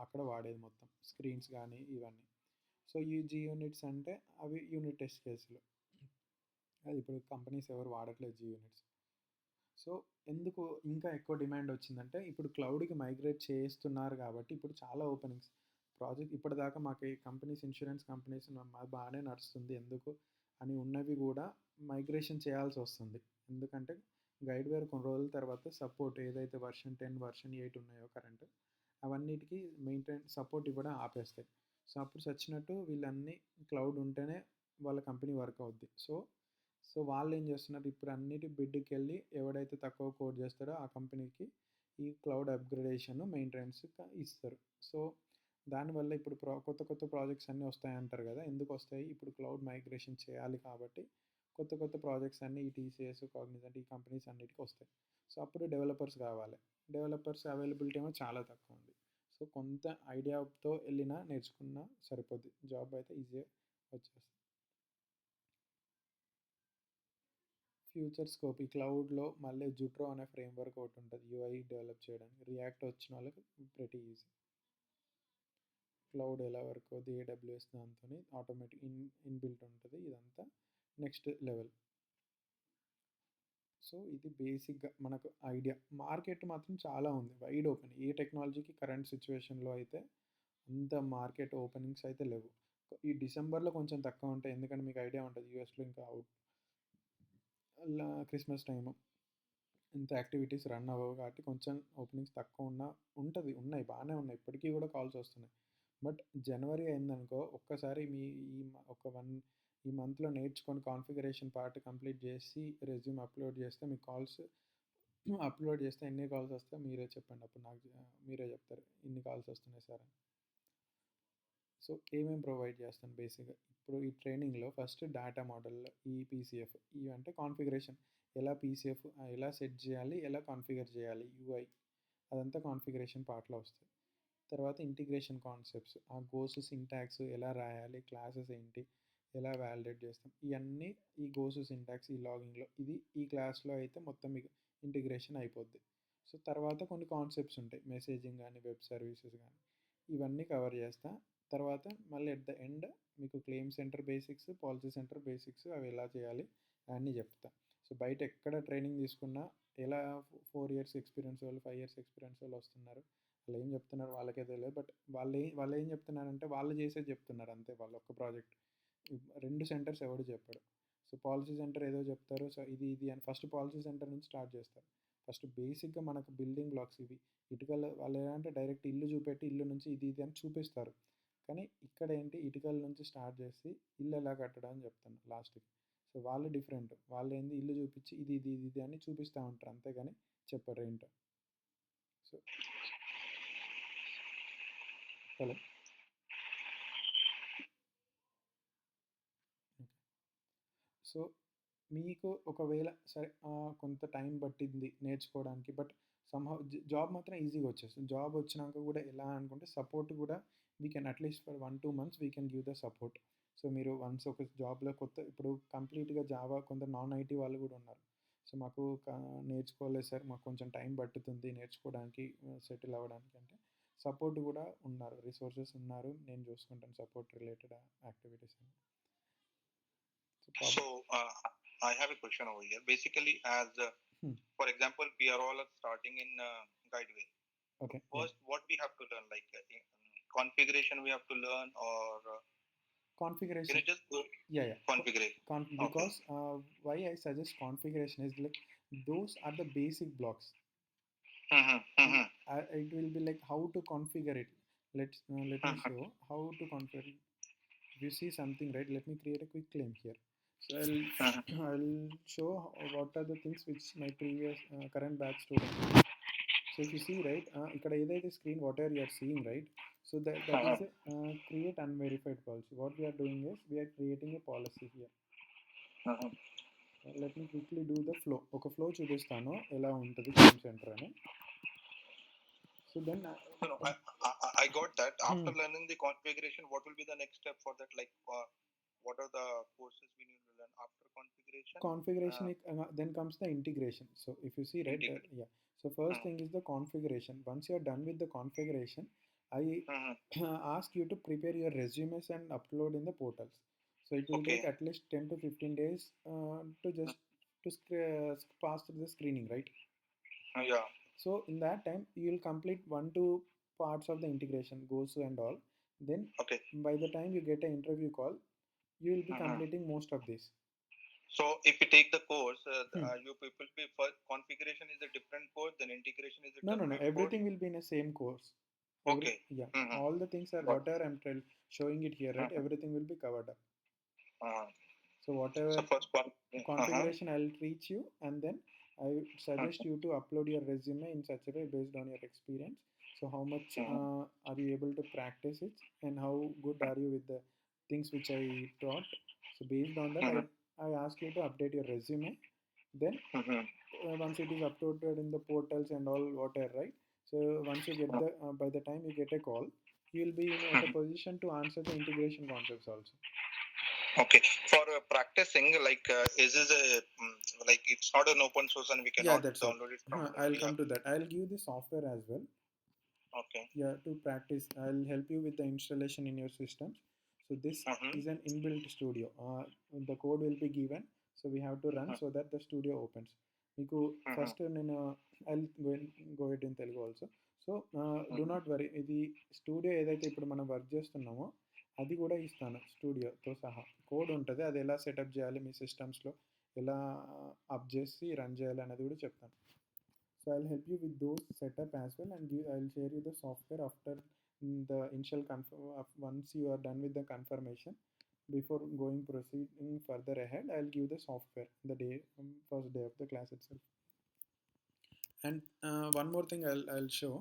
అక్కడ వాడేది మొత్తం స్క్రీన్స్ కానీ ఇవన్నీ. సో జీ యూనిట్స్ అంటే అవి యూనిట్ టెస్ట్ కేసులు, అది ఇప్పుడు కంపెనీస్ ఎవరు వాడట్లేదు జీ యూనిట్స్. సో ఎందుకు ఇంకా ఎక్కువ డిమాండ్ వచ్చిందంటే, ఇప్పుడు క్లౌడ్కి మైగ్రేట్ చేస్తున్నారు కాబట్టి ఇప్పుడు చాలా ఓపెనింగ్స్. ప్రాజెక్ట్ ఇప్పటిదాకా మాకు ఈ కంపెనీస్, ఇన్సూరెన్స్ కంపెనీస్ బాగానే నడుస్తుంది ఎందుకు అని ఉన్నవి కూడా మైగ్రేషన్ చేయాల్సి వస్తుంది. ఎందుకంటే గైడ్వేర్ కొన్ని రోజుల తర్వాత సపోర్ట్ ఏదైతే వర్షన్ 10 వర్షన్ 8 ఉన్నాయో కరెంట్, అవన్నిటికీ సపోర్ట్ ఇవ్వడం ఆపేస్తాయి. సో అప్పుడు చచ్చినట్టు వీళ్ళన్నీ క్లౌడ్ ఉంటేనే వాళ్ళ కంపెనీ వర్క్ అవుద్ది. సో వాళ్ళు ఏం చేస్తున్నారు, ఇప్పుడు అన్నిటి బిడ్కి వెళ్ళి ఎవడైతే తక్కువ కోడ్ చేస్తారో ఆ కంపెనీకి ఈ క్లౌడ్ అప్గ్రేడేషన్ మెయింటెనెన్స్ ఇస్తారు. సో దానివల్ల ఇప్పుడు కొత్త కొత్త ప్రాజెక్ట్స్ అన్నీ వస్తాయంటారు కదా, ఎందుకు వస్తాయి, ఇప్పుడు క్లౌడ్ మైగ్రేషన్ చేయాలి కాబట్టి కొత్త కొత్త ప్రాజెక్ట్స్ అన్నీ ఈ టీసీఎస్, కాగ్నిజెంట్, ఈ కంపెనీస్ అన్నిటికీ వస్తాయి. సో అప్పుడు డెవలపర్స్ కావాలి, డెవలపర్స్ అవైలబిలిటీ ఏమో చాలా తక్కువ ఉంది. సో కొంత ఐడియాతో వెళ్ళినా నేర్చుకున్నా సరిపోద్ది, జాబ్ అయితే ఈజీగా వచ్చేస్తుంది. ఫ్యూచర్ స్కోప్, ఈ క్లౌడ్లో మళ్ళీ జుట్రో అనే ఫ్రేమ్వర్క్ ఒకటి ఉంటుంది యూఐ డెవలప్ చేయడానికి. రియాక్ట్ వచ్చిన వాళ్ళకి ప్రతి ఈజీ. క్లౌడ్ ఎలా వర్క్ అవుతుంది, ఏడబ్ల్యూఎస్ దాంతో ఆటోమేటిక్ ఇన్బిల్ట్ ఉంటుంది ఇదంతా. Next level. సో ఇది బేసిక్గా మనకు ఐడియా. మార్కెట్ మాత్రం చాలా ఉంది, వైడ్ ఓపెన్. ఏ టెక్నాలజీకి కరెంట్ సిచ్యువేషన్లో అయితే అంత మార్కెట్ ఓపెనింగ్స్ అయితే లేవు. ఈ డిసెంబర్లో కొంచెం తక్కువ ఉంటాయి, ఎందుకంటే మీకు ఐడియా ఉంటుంది యూఎస్లో ఇంకా క్రిస్మస్ టైము ఇంత యాక్టివిటీస్ రన్ అవ్వవు కాబట్టి కొంచెం ఓపెనింగ్స్ తక్కువ ఉన్నాయి బాగానే ఉన్నాయి, ఇప్పటికీ కూడా కాల్స్ వస్తున్నాయి. బట్ జనవరి అయిందనుకో, ఒక్కసారి మీ ఈ మంత్లో నేర్చుకొని కాన్ఫిగరేషన్ పార్ట్ కంప్లీట్ చేసి రెజ్యూమ్ అప్లోడ్ చేస్తే మీ కాల్స్ అప్లోడ్ చేస్తే ఎన్ని కాల్స్ వస్తాయో మీరే చెప్పండి, అప్పుడు నాకు మీరే చెప్తారు ఇన్ని కాల్స్ వస్తున్నాయి సార్ అని. సో ఏమేమి ప్రొవైడ్ చేస్తాను బేసిక్గా ఇప్పుడు ఈ ట్రైనింగ్లో? ఫస్ట్ డేటా మోడల్, ఈ పీసీఎఫ్, ఇవి అంటే కాన్ఫిగరేషన్, ఎలా పీసీఎఫ్ ఎలా సెట్ చేయాలి, ఎలా కాన్ఫిగర్ చేయాలి, యూఐ అదంతా కాన్ఫిగరేషన్ పార్ట్లో వస్తుంది. తర్వాత ఇంటిగ్రేషన్ కాన్సెప్ట్స్, ఆ గోసు సింటాక్స్ ఎలా రాయాలి, క్లాసెస్ ఏంటి, ఎలా వ్యాలిడేట్ చేస్తాం, ఇవన్నీ ఈ గోసు సింటాక్స్ ఈ లాగింగ్లో, ఇది ఈ క్లాస్లో అయితే మొత్తం మీకు ఇంటిగ్రేషన్ అయిపోద్ది. సో తర్వాత కొన్ని కాన్సెప్ట్స్ ఉంటాయి, మెసేజింగ్ కానీ వెబ్ సర్వీసెస్ కానీ, ఇవన్నీ కవర్ చేస్తా. తర్వాత మళ్ళీ ఎట్ ద ఎండ్ మీకు claim centre basics, policy centre basics అవి ఎలా చేయాలి అన్నీ చెప్తా. సో బయట ఎక్కడ ట్రైనింగ్ తీసుకున్నా ఎలా 4 years ఎక్స్పీరియన్స్ వాళ్ళు, 5 years ఎక్స్పీరియన్స్ వాళ్ళు వస్తున్నారు, వాళ్ళు ఏం చెప్తున్నారు వాళ్ళకే తెలియదు. బట్ వాళ్ళు ఏం చెప్తున్నారంటే వాళ్ళు చేసేది చెప్తున్నారు అంతే, వాళ్ళ ఒక్క ప్రాజెక్ట్. 2 సెంటర్స్ ఎవడు చెప్పాడు. సో పాలసీ సెంటర్ ఏదో చెప్తారు, సో ఇది అని ఫస్ట్ పాలసీ సెంటర్ నుంచి స్టార్ట్ చేస్తారు. ఫస్ట్ బేసిక్గా మనకు బిల్డింగ్ బ్లాక్స్ ఇవి. ఇటుకలు వాళ్ళు ఎలా అంటే డైరెక్ట్ ఇల్లు చూపెట్టి ఇల్లు నుంచి ఇది అని చూపిస్తారు, కానీ ఇక్కడ ఏంటి ఇటుకల నుంచి స్టార్ట్ చేసి ఇల్లు ఎలా కట్టడం అని చెప్తాను లాస్ట్కి. సో వాళ్ళు డిఫరెంట్, వాళ్ళు ఏంది ఇల్లు చూపించి ఇది అని చూపిస్తూ ఉంటారు, అంతేగాని చెప్పరు ఏంటో. సో హలో, సో మీకు ఒకవేళ సరే కొంత టైం పట్టింది నేర్చుకోవడానికి, బట్ సమ్హౌ జాబ్ మాత్రం ఈజీగా వచ్చేస్తుంది. జాబ్ వచ్చినాక కూడా ఎలా అనుకుంటే సపోర్ట్ కూడా we can at least for 1-2 months we can give the support. So మీరు వన్స్ ఒక జాబ్లో ఇప్పుడు కంప్లీట్గా జావా కొంత నాన్ ఐటీ వాళ్ళు కూడా ఉన్నారు. సో మాకు నేర్చుకోలేదు సార్, మాకు కొంచెం టైం పట్టుతుంది నేర్చుకోవడానికి, సెటిల్ అవ్వడానికి అంటే సపోర్ట్ కూడా ఉన్నారు, రిసోర్సెస్ ఉన్నారు, నేను చూసుకుంటాను support related activities.
So I have a question over here. Basically, as for example, we are all starting in Guideway.
Okay.
First, what we have to learn, like configuration, we have to learn, or
configuration.
Can you just configuration?
Because why I suggest configuration is like those are the basic blocks. It will be like how to configure it. Let me show how to configure. If you see something, right, let me create a quick claim here. So I'll show what are the things which my previous current batch students. So if you see, right, ikkada edaithe screen whatever you are seeing, right, so that is a create unverified policy. What we are doing is we are creating a policy here. Let me quickly do the flow. Okay, flow చూపిస్తాను ఎలా ఉంటుంది claim centre అని. So then
I got that. After learning the configuration, what will be the next step for that? Like what are the courses we need to learn after configuration?
Then comes the integration. So if you see, right, so first thing is the configuration. Once you are done with the configuration, I ask you to prepare your resumes and upload in the portals. So it will take at least 10 to 15 days to pass through the screening, right?
Yeah.
So in that time you will complete 1-2 parts of the integration, goes and all. Then by the time you get an interview call, you will be completing most of this.
So if you take the course, you people be first configuration is a different course, then integration is a different
No, everything will be in the same course. All the things are whatever I'm showing it here, right, everything will be covered up. So whatever configuration I'll teach you, and then I suggest you to upload your resume in such a way based on your experience. So how much are you able to practice it, and how good are you with the things which I taught. So based on that, I ask you to update your resume. Then once it is uploaded in the portals and all whatever, right, so once you get the by the time you get a call, you will be in a position to answer the integration concepts also.
Okay, for practicing, like is this a like it's not an open source and we cannot download it from
I'll come to that. I'll give the software as well.
Okay.
Yeah, to practice, I'll help you with the installation in your systems. So this
Mm-hmm.
is an inbuilt studio. The code will be given, so we have to run
Mm-hmm.
so that the studio opens. మీకు
Mm-hmm.
First నేను I'll go it in Telugu also. So do
Mm-hmm.
Not worry, ఇది studio ఏదైతే ఇప్పుడు మనం work చేస్తున్నామో అది కూడా ఇస్తాను, స్టూడియోతో సహా కోడ్ ఉంటుంది, అది ఎలా సెటప్ చేయాలి మీ సిస్టమ్స్లో, ఎలా అప్ చేసి రన్ చేయాలి అనేది కూడా చెప్తాను. So I'll help you with those setup as well, and I'll share you the software after the initial once you are done with the confirmation. Before going proceeding further ahead, I'll give the software the day first day of the class itself. And one more thing I'll show.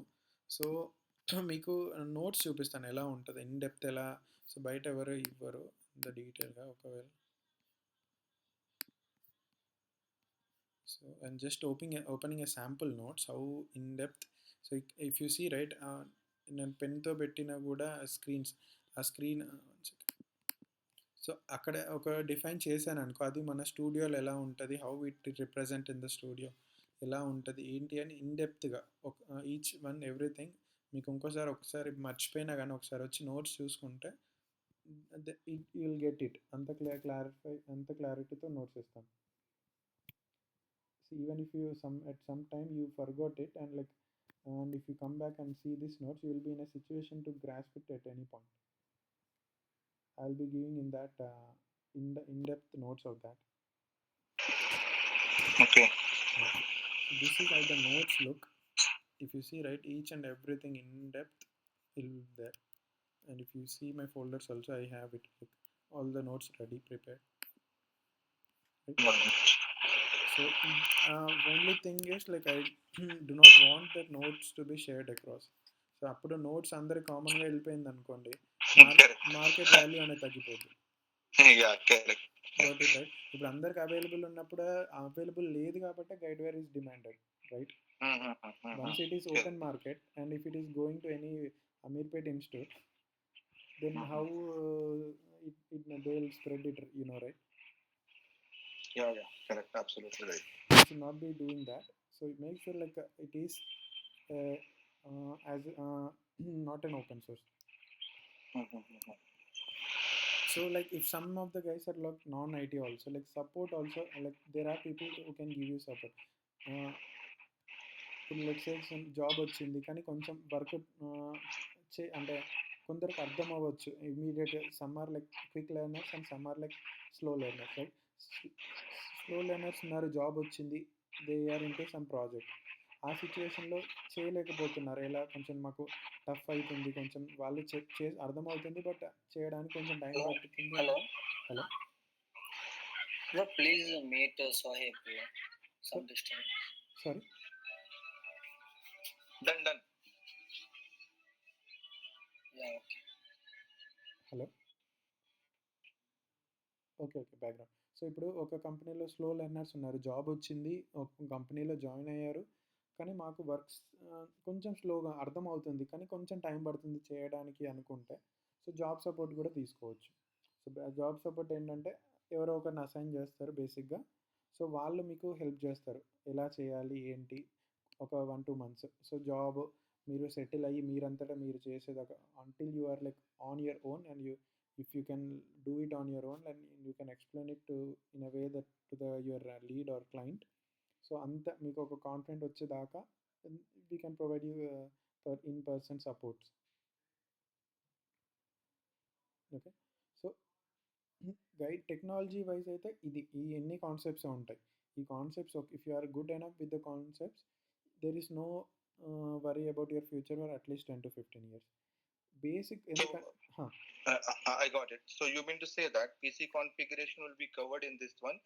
So మీకు notes చూపిస్తాను ఎలా ఉంటుంది in depth ఎలా. So బయట ఎవరు ఇవ్వరు అంత డీటెయిల్గా. ఒకవేళ so I'm just opening a sample notes how in depth. So if you see right, నేను పెన్తో పెట్టినా కూడా స్క్రీన్స్, ఆ స్క్రీన్ సో అక్కడ ఒక డిఫైన్ చేశాను అనుకో, అది మన స్టూడియోలో ఎలా ఉంటుంది, how it represent in the studio ఎలా ఉంటుంది ఏంటి అని ఇన్ డెప్త్గా ఒక ఈచ్ వన్ ఎవ్రీథింగ్ మీకు ఒకసారి మర్చిపోయినా కానీ ఒకసారి వచ్చి నోట్స్ చూసుకుంటే యూ విల్ గెట్ ఇట్. అంత క్లారిటీతో నోట్స్ ఇస్తాం. So even if you at some time you forgot it, and if you come back and see these notes, you will be in a situation to grasp it at any point. I'll be giving in that in-depth notes of that.
Okay.
Yeah. So this is how the notes look. If you see right, each and everything in depth will be there. And if you see my folders also, I have it like all the notes ready prepared. Right? So only thing is like I do not want the notes to be shared across. So అప్పుడు notes అందరు కామన్గా వెళ్ళిపోయింది అనుకోండి, market value అనేది తగ్గిపోతుంది. Got it right. ఇప్పుడు అందరికి available ఉన్నప్పుడు అవైలబుల్ లేదు కాబట్టి guide where is demanded, right? Once it is open market and if it is going to any Ameerpet institute, then how they will spread it, you know, right?
Yeah, correct, absolutely right.
You should not be doing that. So make sure like it is as not an open source. So like if some of the guys are like non-IT also, like support also, like there are people who can give you support. ఇప్పుడు let's say job వచ్చింది కానీ కొంచెం work అంటే కొందరికి అర్థం అవ్వచ్చు immediate. Some are like quick learners and some are like slow learners, right? Slow learners ఉన్నారు, job వచ్చింది, they are into some project. ఆ సిచ్యువేషన్లో చేయలేకపోతున్నారు, ఎలా కొంచెం మాకు టఫ్ అవుతుంది, కొంచెం వాళ్ళు అర్థమవుతుంది బట్ చేయడానికి కొంచెం టైం పడుతుంది.
Hello
hello
bro, please meet Soheb some distance.
Sorry,
done.
Hello, okay background. So ఇప్పుడు ఒక కంపెనీలో స్లో లెర్నర్స్ ఉన్నారు, జాబ్ వచ్చింది, ఒక కంపెనీలో జాయిన్ అయ్యారు, కానీ మాకు వర్క్స్ కొంచెం స్లోగా అర్థం అవుతుంది కానీ కొంచెం టైం పడుతుంది చేయడానికి అనుకుంటే, సో జాబ్ సపోర్ట్ కూడా తీసుకోవచ్చు. సో జాబ్ సపోర్ట్ ఏంటంటే ఎవరో ఒకరిని అసైన్ చేస్తారు బేసిక్గా. సో వాళ్ళు మీకు హెల్ప్ చేస్తారు ఎలా చేయాలి ఏంటి, ఒక 1-2 months. సో జాబ్ మీరు సెటిల్ అయ్యి మీరంతటా మీరు చేసేదాకా until you are like on your own, and you if you can do it on your own and you can explain it to in a way that to your lead or client. So anta meeku oka confident వచ్చేదాకా we can provide you for in-person supports. Okay, so guide technology wise అయితే ఇది ఈ ఎన్ని concepts ఉంటాయి. ఈ concepts if you are good enough with the concepts, there is no worry about your future for at least 10 to 15 years. Basic
I got it. So you mean to say that PC configuration will be covered in this one.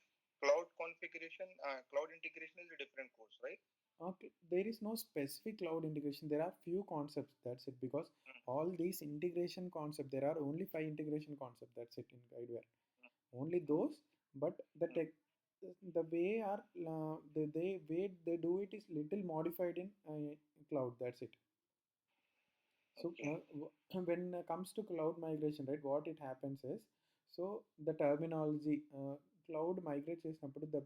Cloud configuration, cloud integration is a different course, right?
Okay, there is no specific cloud integration. There are few concepts. That's it. Because all these integration concepts, there are only 5 integration concepts. That's it in Guideware. Only those. But the way they do it is little modified in cloud. That's it. So when it comes to cloud migration, right, what it happens is, so the terminology cloud migrate చేసినప్పుడు the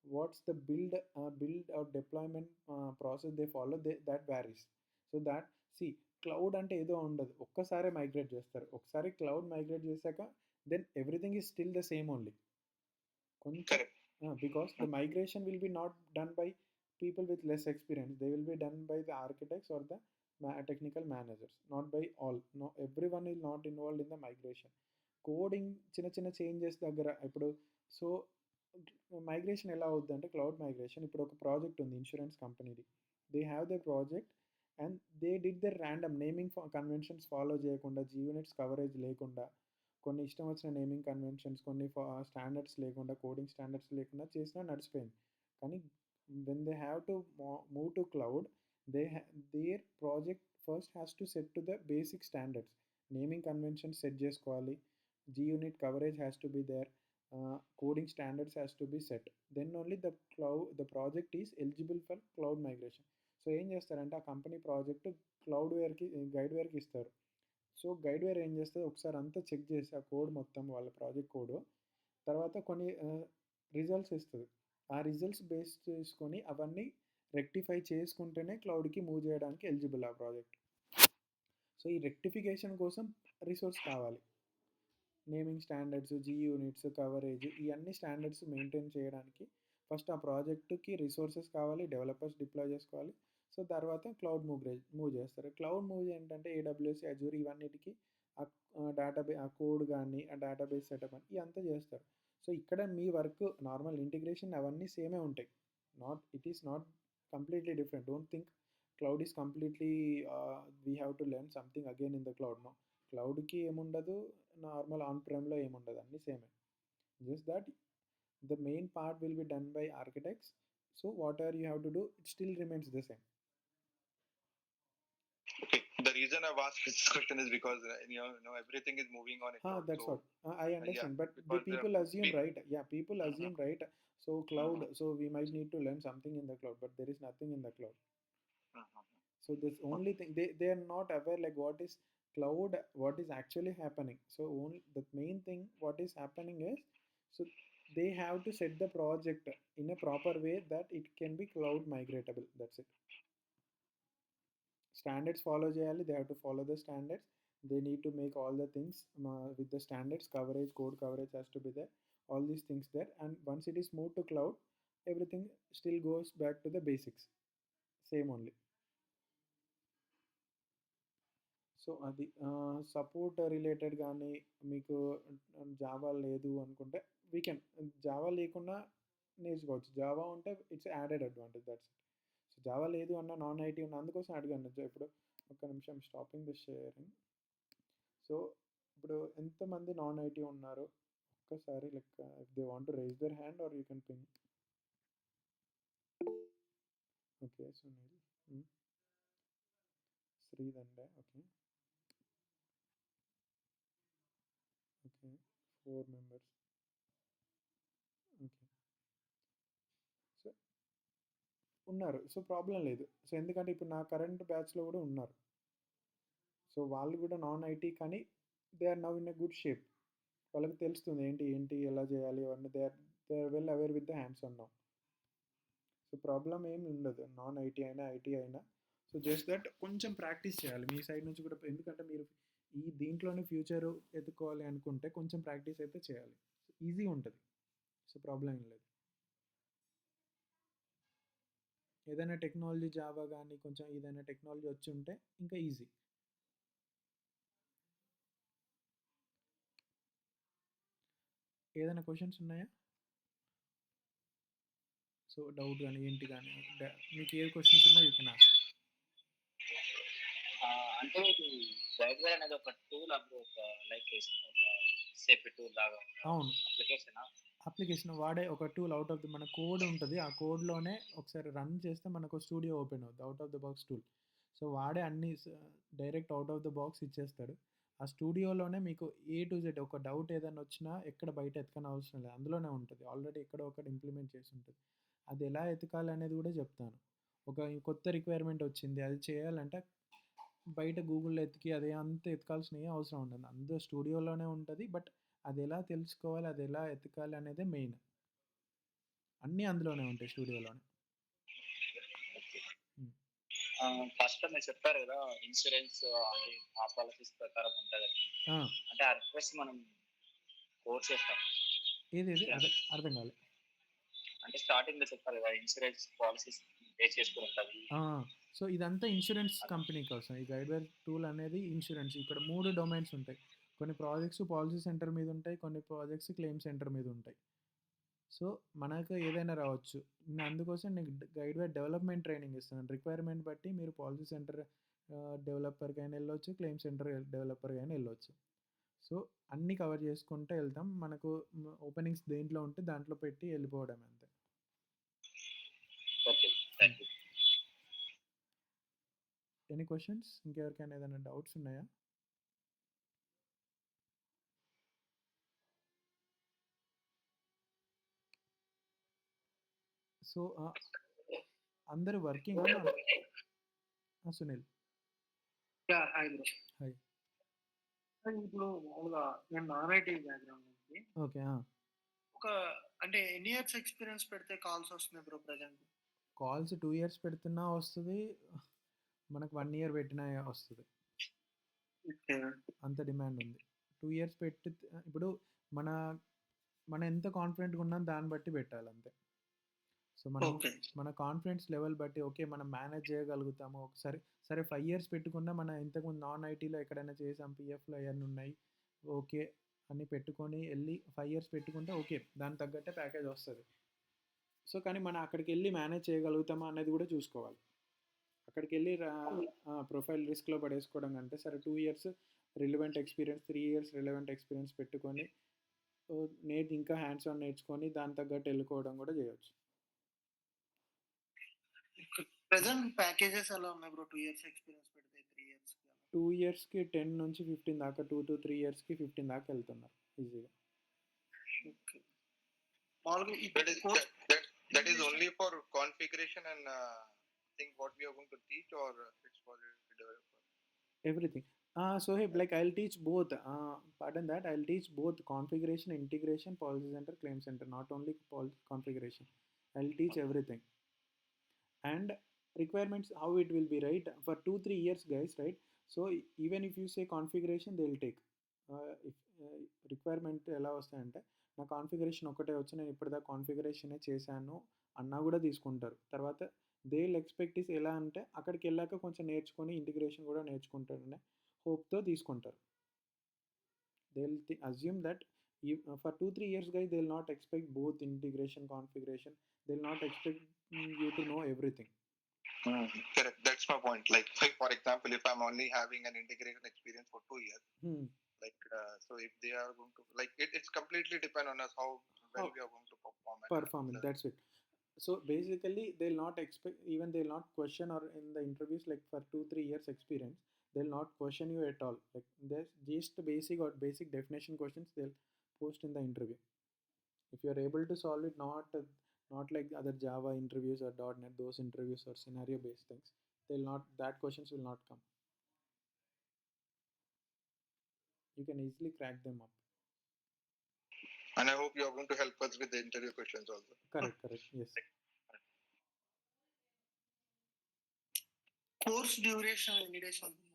what's the build or deployment process they follow, that varies. So that సి cloud అంటే ఏదో ఉండదు, ఒక్కసారే migrate చేస్తారు. ఒకసారి cloud migrate చేశాక then everything is still the same only. కొంచెం
Correct.
because the migration will be not done by people with less experience, they will be done by the architects or the technical managers, not by all. No, everyone is not involved in the migration. Coding చిన్న చిన్న changes దగ్గర ఇప్పుడు so migration ఎలా అవుద్ది అంటే cloud migration, ఇప్పుడు ఒక project ఉంది ఇన్సూరెన్స్ కంపెనీది, they have the project and they did the random naming conventions follow చేయకుండా, జీ యూనిట్స్ కవరేజ్ లేకుండా, కొన్ని ఇష్టం వచ్చిన నేమింగ్ కన్వెన్షన్స్, కొన్ని స్టాండర్డ్స్ లేకుండా, కోడింగ్ స్టాండర్డ్స్ లేకుండా చేసినా నడిచిపోయింది. కానీ when they have to move to cloud, they their project first has to set to the basic standards. Naming conventions set చేసుకోవాలి, G unit coverage has to be there, coding standards has to be set. Then only the project is eligible for cloud migration. So ఏం చేస్తారంటే ఆ company project cloud వేర్కి guide వేర్కి ఇస్తారు. So guide wear ఏం చేస్తుంది, ఒకసారి అంతా చెక్ చేసి ఆ కోడ్ మొత్తం వాళ్ళ ప్రాజెక్ట్ కోడ్ తర్వాత కొన్ని రిజల్ట్స్ ఇస్తుంది. ఆ రిజల్ట్స్ బేస్ చేసుకొని అవన్నీ రెక్టిఫై చేసుకుంటేనే క్లౌడ్కి మూవ్ చేయడానికి ఎలిజిబుల్ ఆ ప్రాజెక్ట్. సో ఈ రెక్టిఫికేషన్ కోసం రిసోర్స్ కావాలి, naming standards, G units, coverage, ఇవన్నీ స్టాండర్డ్స్ మెయింటైన్ చేయడానికి ఫస్ట్ ఆ ప్రాజెక్ట్కి రిసోర్సెస్ కావాలి, డెవలపర్స్ డిప్లాయ్ చేసుకోవాలి. సో తర్వాత క్లౌడ్ మూవ్ చేస్తారు. క్లౌడ్ మూవ్ ఏంటంటే ఏడబ్ల్యూఎస్, అజూర్ ఇవన్నిటికి ఆ కోడ్ కానీ ఆ డేటాబేస్ సెటప్ అని ఇదంతా చేస్తారు. సో ఇక్కడ మీ వర్క్ నార్మల్ ఇంటిగ్రేషన్ అవన్నీ సేమే ఉంటాయి. It is not completely different. Don't think cloud is completely we have to learn something again in the cloud. No, క్లౌడ్కి ఏముండదు, నార్మల్ ఆన్ ప్రెమ్లో ఏముండదు, అన్నీ సేమే. Just that the main part will be done by architects. So whatever you have to do, it still remains the same.
Okay, the reason I've asked this question is because everything is moving on a cloud.
That's
so,
what I understand, but the
because
people assume, right? Yeah, people assume,
Mhm.
right? So cloud, so we might need to learn something in the cloud, but there is nothing in the cloud.
Mhm.
So this only thing they are not aware, like what is cloud, what is actually happening. So only the main thing what is happening is, so they have to set the project in a proper way that it can be cloud migratable. That's it. Standards follow చేయాలి, they have to follow the standards, they need to make all the things with the standards, coverage, code coverage has to be there, all these things there. And once it is moved to cloud, everything still goes back to the basics, same only. So అది support related కానీ మీకు Java లేదు అనుకుంటే we can, Java లేకుండా నేర్చుకోవచ్చు, Java ఉంటే it's added advantage, that's it. So Java లేదు అన్న, నాన్ ఐటీ ఉన్న, అందుకోసం అడిగాను. ఇప్పుడు ఒక్క నిమిషం, స్టాపింగ్ ద షేరింగ్. సో ఇప్పుడు ఎంతమంది నాన్ ఐటీ ఉన్నారు ఒక్కసారి like if they want to raise their hand or you can ping. Okay Sunil, శ్రీదండే, okay okay 4 members, okay. So ఉన్నారు, సో ప్రాబ్లం లేదు. సో ఎందుకంటే ఇప్పుడు నా కరెంట్ బ్యాచ్లో కూడా ఉన్నారు, సో వాళ్ళు కూడా నాన్ ఐటీ కానీ they are now in a good shape. వాళ్ళకి తెలుస్తుంది ఏంటి ఏంటి ఎలా చేయాలి అవన్నీ, they are well aware with the hands on now. So problem ఏమి ఉండదు, నాన్ ఐటీ అయినా ఐటీ అయినా. సో జస్ట్ దట్ కొంచెం ప్రాక్టీస్ చేయాలి మీ సైడ్ నుంచి కూడా, ఎందుకంటే మీరు ఈ దీంట్లోనే ఫ్యూచర్ ఎత్తుకోవాలి అనుకుంటే కొంచెం ప్రాక్టీస్ అయితే చేయాలి, ఈజీ ఉంటుంది. సో ప్రాబ్లం ఏం లేదు. ఏదైనా టెక్నాలజీ జావా కానీ కొంచెం ఏదైనా టెక్నాలజీ వచ్చి ఉంటే ఇంకా ఈజీ. ఏదైనా క్వశ్చన్స్ ఉన్నాయా? సో డౌట్ కానీ ఏంటి కానీ మీకు ఏ క్వశ్చన్స్ ఉన్నా యూ కెన్ ఆస్క్.
అంటే ఇది గైడ్వేర్ అనేది ఒక టూల్, అప్పుడు ఒక లైక్ ఒక సేఫ్ టూల్ లాగా
అవును,
అప్లికేషన్
వాడే ఒక టూల్. అవుట్ ఆఫ్ ది మన కోడ్ ఉంటుంది, ఆ కోడ్లోనే ఒకసారి రన్ చేస్తే మనకు స్టూడియో ఓపెన్ అవుతుంది, out of the box tool. So వాడే అన్ని direct out of the box ఇచ్చేస్తాడు. ఆ స్టూడియోలోనే మీకు ఏ టు జెడ్ ఒక డౌట్ ఏదైనా వచ్చినా ఎక్కడ బయట ఎతకని అవసరం లేదు, అందులోనే ఉంటుంది, ఆల్రెడీ ఎక్కడో ఒకటి ఇంప్లిమెంట్ చేసి ఉంటుంది. అది ఎలా ఎతకాలి అనేది కూడా చెప్తాను. ఒక కొత్త రిక్వైర్మెంట్ వచ్చింది, అది చేయాలంటే బయట గూగుల్లో ఎతికి అదే అంత ఎతకాల్సిన ఏ అవసరం ఉండదు, అందరూ స్టూడియోలోనే ఉంటుంది. బట్ అది ఎలా తెలుసుకోవాలి, అది ఎలా ఎతకాలి అనేది మెయిన్, అన్నీ అందులోనే ఉంటాయి స్టూడియోలోనే.
ఫస్ట్ మీరు చెప్పారు కదా ఇన్సూరెన్స్ అంటే ఆ పాలసీస్ ప్రకారం ఉంటుంది. అంటే ఆ రిక్వెస్ట్ మనం కోర్స్ చేస్తాం.
ఏది అర్థం కాలే.
అంటే స్టార్టింగ్ లో చెప్పారు కదా ఇన్సూరెన్స్ పాలసీస్ బేస్ చేసుకుని ఉంటుంది.
సో ఇదంతా ఇన్సూరెన్స్ కంపెనీ కోసం ఈ గైడ్వేర్ టూల్ అనేది ఇన్సూరెన్స్. ఇక్కడ 3 డొమైన్స్ ఉంటాయి. కొన్ని ప్రాజెక్ట్స్ పాలసీ సెంటర్ మీద ఉంటాయి, కొన్ని ప్రాజెక్ట్స్ క్లెయిమ్ సెంటర్ మీద ఉంటాయి. సో మనకు ఏదైనా రావచ్చు. నేను అందుకోసం నీకు గైడ్వేర్ డెవలప్మెంట్ ట్రైనింగ్ ఇస్తున్నాను. రిక్వైర్మెంట్ బట్టి మీరు పాలసీ సెంటర్ డెవలపర్గా అయినా వెళ్ళొచ్చు, క్లెయిమ్ సెంటర్ డెవలపర్గా అయినా వెళ్ళొచ్చు. సో అన్నీ కవర్ చేసుకుంటూ వెళ్తాం. మనకు ఓపెనింగ్స్ దేంట్లో ఉంటే దాంట్లో పెట్టి వెళ్ళిపోవడం అంతే.
Okay, thank you.
Any questions? ఇంకెవరికైనా ఏదైనా డౌట్స్ ఉన్నాయా? సో అందరూ working Sunil.
Hi bro.
Hi.
ఇప్పుడు మామూలుగా నేను నాన్ ఐటీ బ్యాక్గ్రౌండ్ నుంచి.
ఓకే.
ఒక అంటే ఎన్ని ఇయర్స్ ఎక్స్పీరియన్స్ పెడితే కాల్స్ వస్తున్నాయి బ్రో ప్రజెంట్?
కాల్స్ 2 ఇయర్స్ పెడుతున్నా వస్తుంది, మనకు 1 ఇయర్ పెట్టినా వస్తుంది. అంత డిమాండ్ ఉంది. 2 ఇయర్స్ పెట్టి ఇప్పుడు మన ఎంత కాన్ఫిడెంట్గా ఉన్నాం దాన్ని బట్టి పెట్టాలి అంతే. సో మన కాన్ఫిడెన్స్ లెవెల్ బట్టి ఓకే మనం మేనేజ్ చేయగలుగుతాము. ఒకసారి సరే 5 ఇయర్స్ పెట్టుకున్నా మన ఇంతకుముందు నాన్ ఐటీలో ఎక్కడైనా చేసాం, పిఎఫ్లో అవన్నీ ఉన్నాయి ఓకే అని పెట్టుకొని వెళ్ళి 5 ఇయర్స్ పెట్టుకుంటే ఓకే దానికి తగ్గట్టే ప్యాకేజ్ వస్తుంది. సో కానీ మనం అక్కడికి వెళ్ళి మేనేజ్ చేయగలుగుతామా అనేది కూడా చూసుకోవాలి. అక్కడికి వెళ్ళి ప్రొఫైల్ రిస్క్లో పడేసుకోవడం కంటే సరే 2 years relevant experience, 3 years relevant experience పెట్టుకొని ఇంకా హ్యాండ్స్ ఆన్ నేర్చుకొని దాని తగ్గట్టు వెళ్ళుకోవడం కూడా చేయొచ్చు.
ప్రెజెంట్ ప్యాకేజెస్ ఎలా ఉన్నాయి బ్రో? 2 ఇయర్స్ ఎక్స్పీరియన్స్ పెడితే 3 ఇయర్స్
2 ఇయర్స్కి 10 నుంచి 15 దాకా, 2 to 3 ఇయర్స్కి 15 దాకా వెళ్తున్నారు ఈజీగా.
That is only for configuration and think what we are going to teach, or it's for developer?
Everything. So hey, like I'll teach both. Pardon that, I'll teach both configuration, integration, policy center, claim center. Not only configuration. I'll teach everything. And requirements, how it will be, right? For 2-3 years, guys, right? So even if you say configuration, they'll take. If requirement ఎలా వస్తాయంటే నా configuration ఒకటే వచ్చి నేను ఇప్పటిదాకా కాన్ఫిగరేషనే చేశాను అన్నా కూడా తీసుకుంటారు. తర్వాత దే విల్ ఎక్స్పెక్ట్ ఇస్ ఎలా అంటే అక్కడికి వెళ్ళాక కొంచెం నేర్చుకొని ఇంటిగ్రేషన్ కూడా నేర్చుకుంటారనే హోప్తో తీసుకుంటారు. They will assume that for 2-3 years guys they will not expect both integration, configuration. They will not expect you to know everything.
Correct, that's my point. Like for example, if I'm only having an integration experience for 2 years, so if they are going to like it's completely depend on us how well we are going to perform
it. That's it. So basically they'll not expect, even they'll not question, or in the interviews like for 2-3 years experience they'll not question you at all. Like there's just basic definition questions they'll post in the interview. If you are able to solve it, not like other Java interviews or .NET, those interviews or scenario based things, that questions will not come. You can easily crack them up.
And I hope you are going to help us with the interview questions also.
Correct, yes.
Course duration ఎన్ని days ఉంటుంది?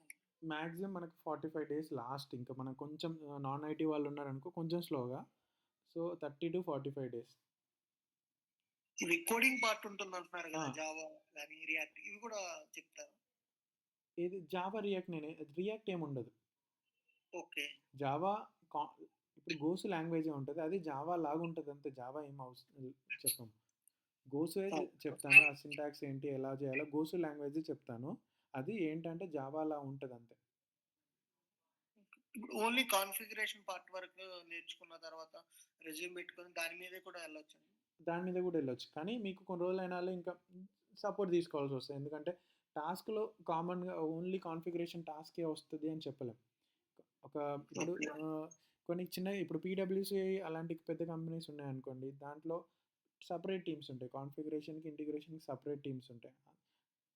Maximum మనకు 45 days last. ఇంకా మనం కొంచెం non IT వాళ్ళు ఉన్నారనుకో కొంచెం స్లోగా, so 30 to 45 days.
ఇవి కోడింగ్ పార్ట్ ఉంటుంది అంటున్నారు కదా, జావా కానీ రియాక్ట్, ఇవి కూడా చెప్తారు.
ఇది జావా రియాక్ట్ ఏమి ఉండదు.
ఓకే.
జావా ఇప్పుడు గోసు లాంగ్వేజ్ ఉంటుంది, అది జావా లాగా ఉంటుంది అంతే. జావా ఏం అవసరం చెప్పాము. గోసు చెప్తాను ఆ సింటాక్స్ ఏంటి ఎలా చేయాలో, గోసు లాంగ్వేజ్ చెప్తాను. అది ఏంటంటే జావా లా ఉంటుంది అంతే.
ఓన్లీ కాన్ఫిగరేషన్ పార్ట్ వరకు నేర్చుకున్న తర్వాత రెజ్యూమ్ పెట్టుకొని దాని మీద కూడా వెళ్ళొచ్చు. కానీ మీకు కొన్ని రోజులు అయినా ఇంకా సపోర్ట్ తీసుకోవాల్సి వస్తుంది. ఎందుకంటే టాస్క్లో కామన్గా ఓన్లీ కాన్ఫిగరేషన్ టాస్కే వస్తుంది అని చెప్పలేం. ఇప్పుడు కొన్ని చిన్న ఇప్పుడు పీడబ్ల్యూసీ అలాంటి పెద్ద కంపెనీస్ ఉన్నాయనుకోండి, దాంట్లో సపరేట్ టీమ్స్ ఉంటాయి. కాన్ఫిగరేషన్కి, ఇంటిగ్రేషన్కి సపరేట్ టీమ్స్ ఉంటాయి.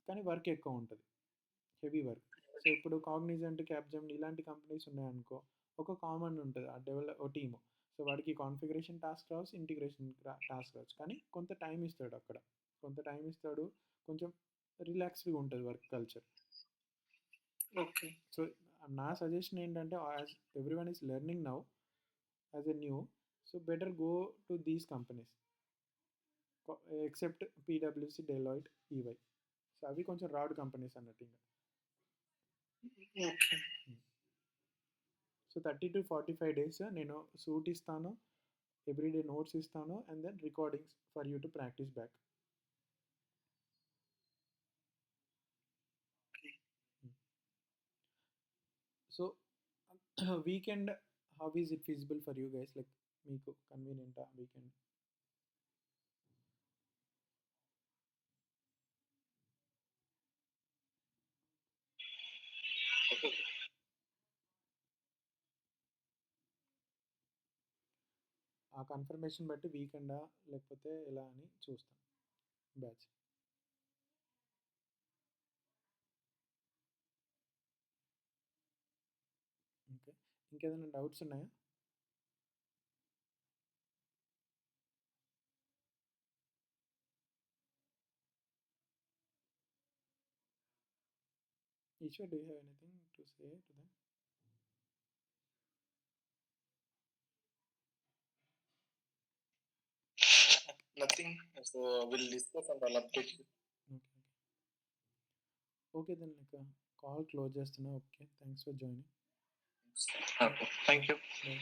కానీ వర్క్ ఎక్కువ ఉంటుంది, హెవీ వర్క్. సో ఇప్పుడు కాగ్నిజెంట్, క్యాప్జెమిని ఇలాంటి కంపెనీస్ ఉన్నాయనుకో, ఒక కామన్ ఉంటుంది ఓ టీము. సో వాడికి కాన్ఫిగరేషన్ టాస్క్ రావచ్చు, ఇంటిగ్రేషన్ టాస్క్ రావచ్చు. కానీ కొంత టైం ఇస్తాడు, కొంచెం
రిలాక్స్డ్గా ఉంటుంది వర్క్ కల్చర్.
ఓకే.
సో నా సజెషన్ ఏంటంటే as everyone is learning now as a new, so better go to these companies except పీడబ్ల్యూసి, డెలాయిట్, ఈవై. సో అవి కొంచెం రాడ్ కంపెనీస్ అన్నట్టు ఇంకా.
ఓకే.
సో 30 to 45 days నేను సూట్ ఇస్తాను, ఎవ్రీడే నోట్స్ ఇస్తాను, and then recordings for you to practice back. So weekend how is it feasible for you guys? Like మీకు కన్వీనియంటా వీకెండ్? ఆ కన్ఫర్మేషన్ బట్టి వీకెండా లేకపోతే ఎలా అని చూస్తాం బ్యాచ్. ఓకే, ఇంకేదైనా డౌట్స్ ఉన్నాయా? Isha, do you have anything to say to them?
Nothing. So we'll discuss and I'll update you.
Okay. Okay, then like call close చేస్తున్నా. Okay, thanks for joining.
Okay. Thank you.
Bye.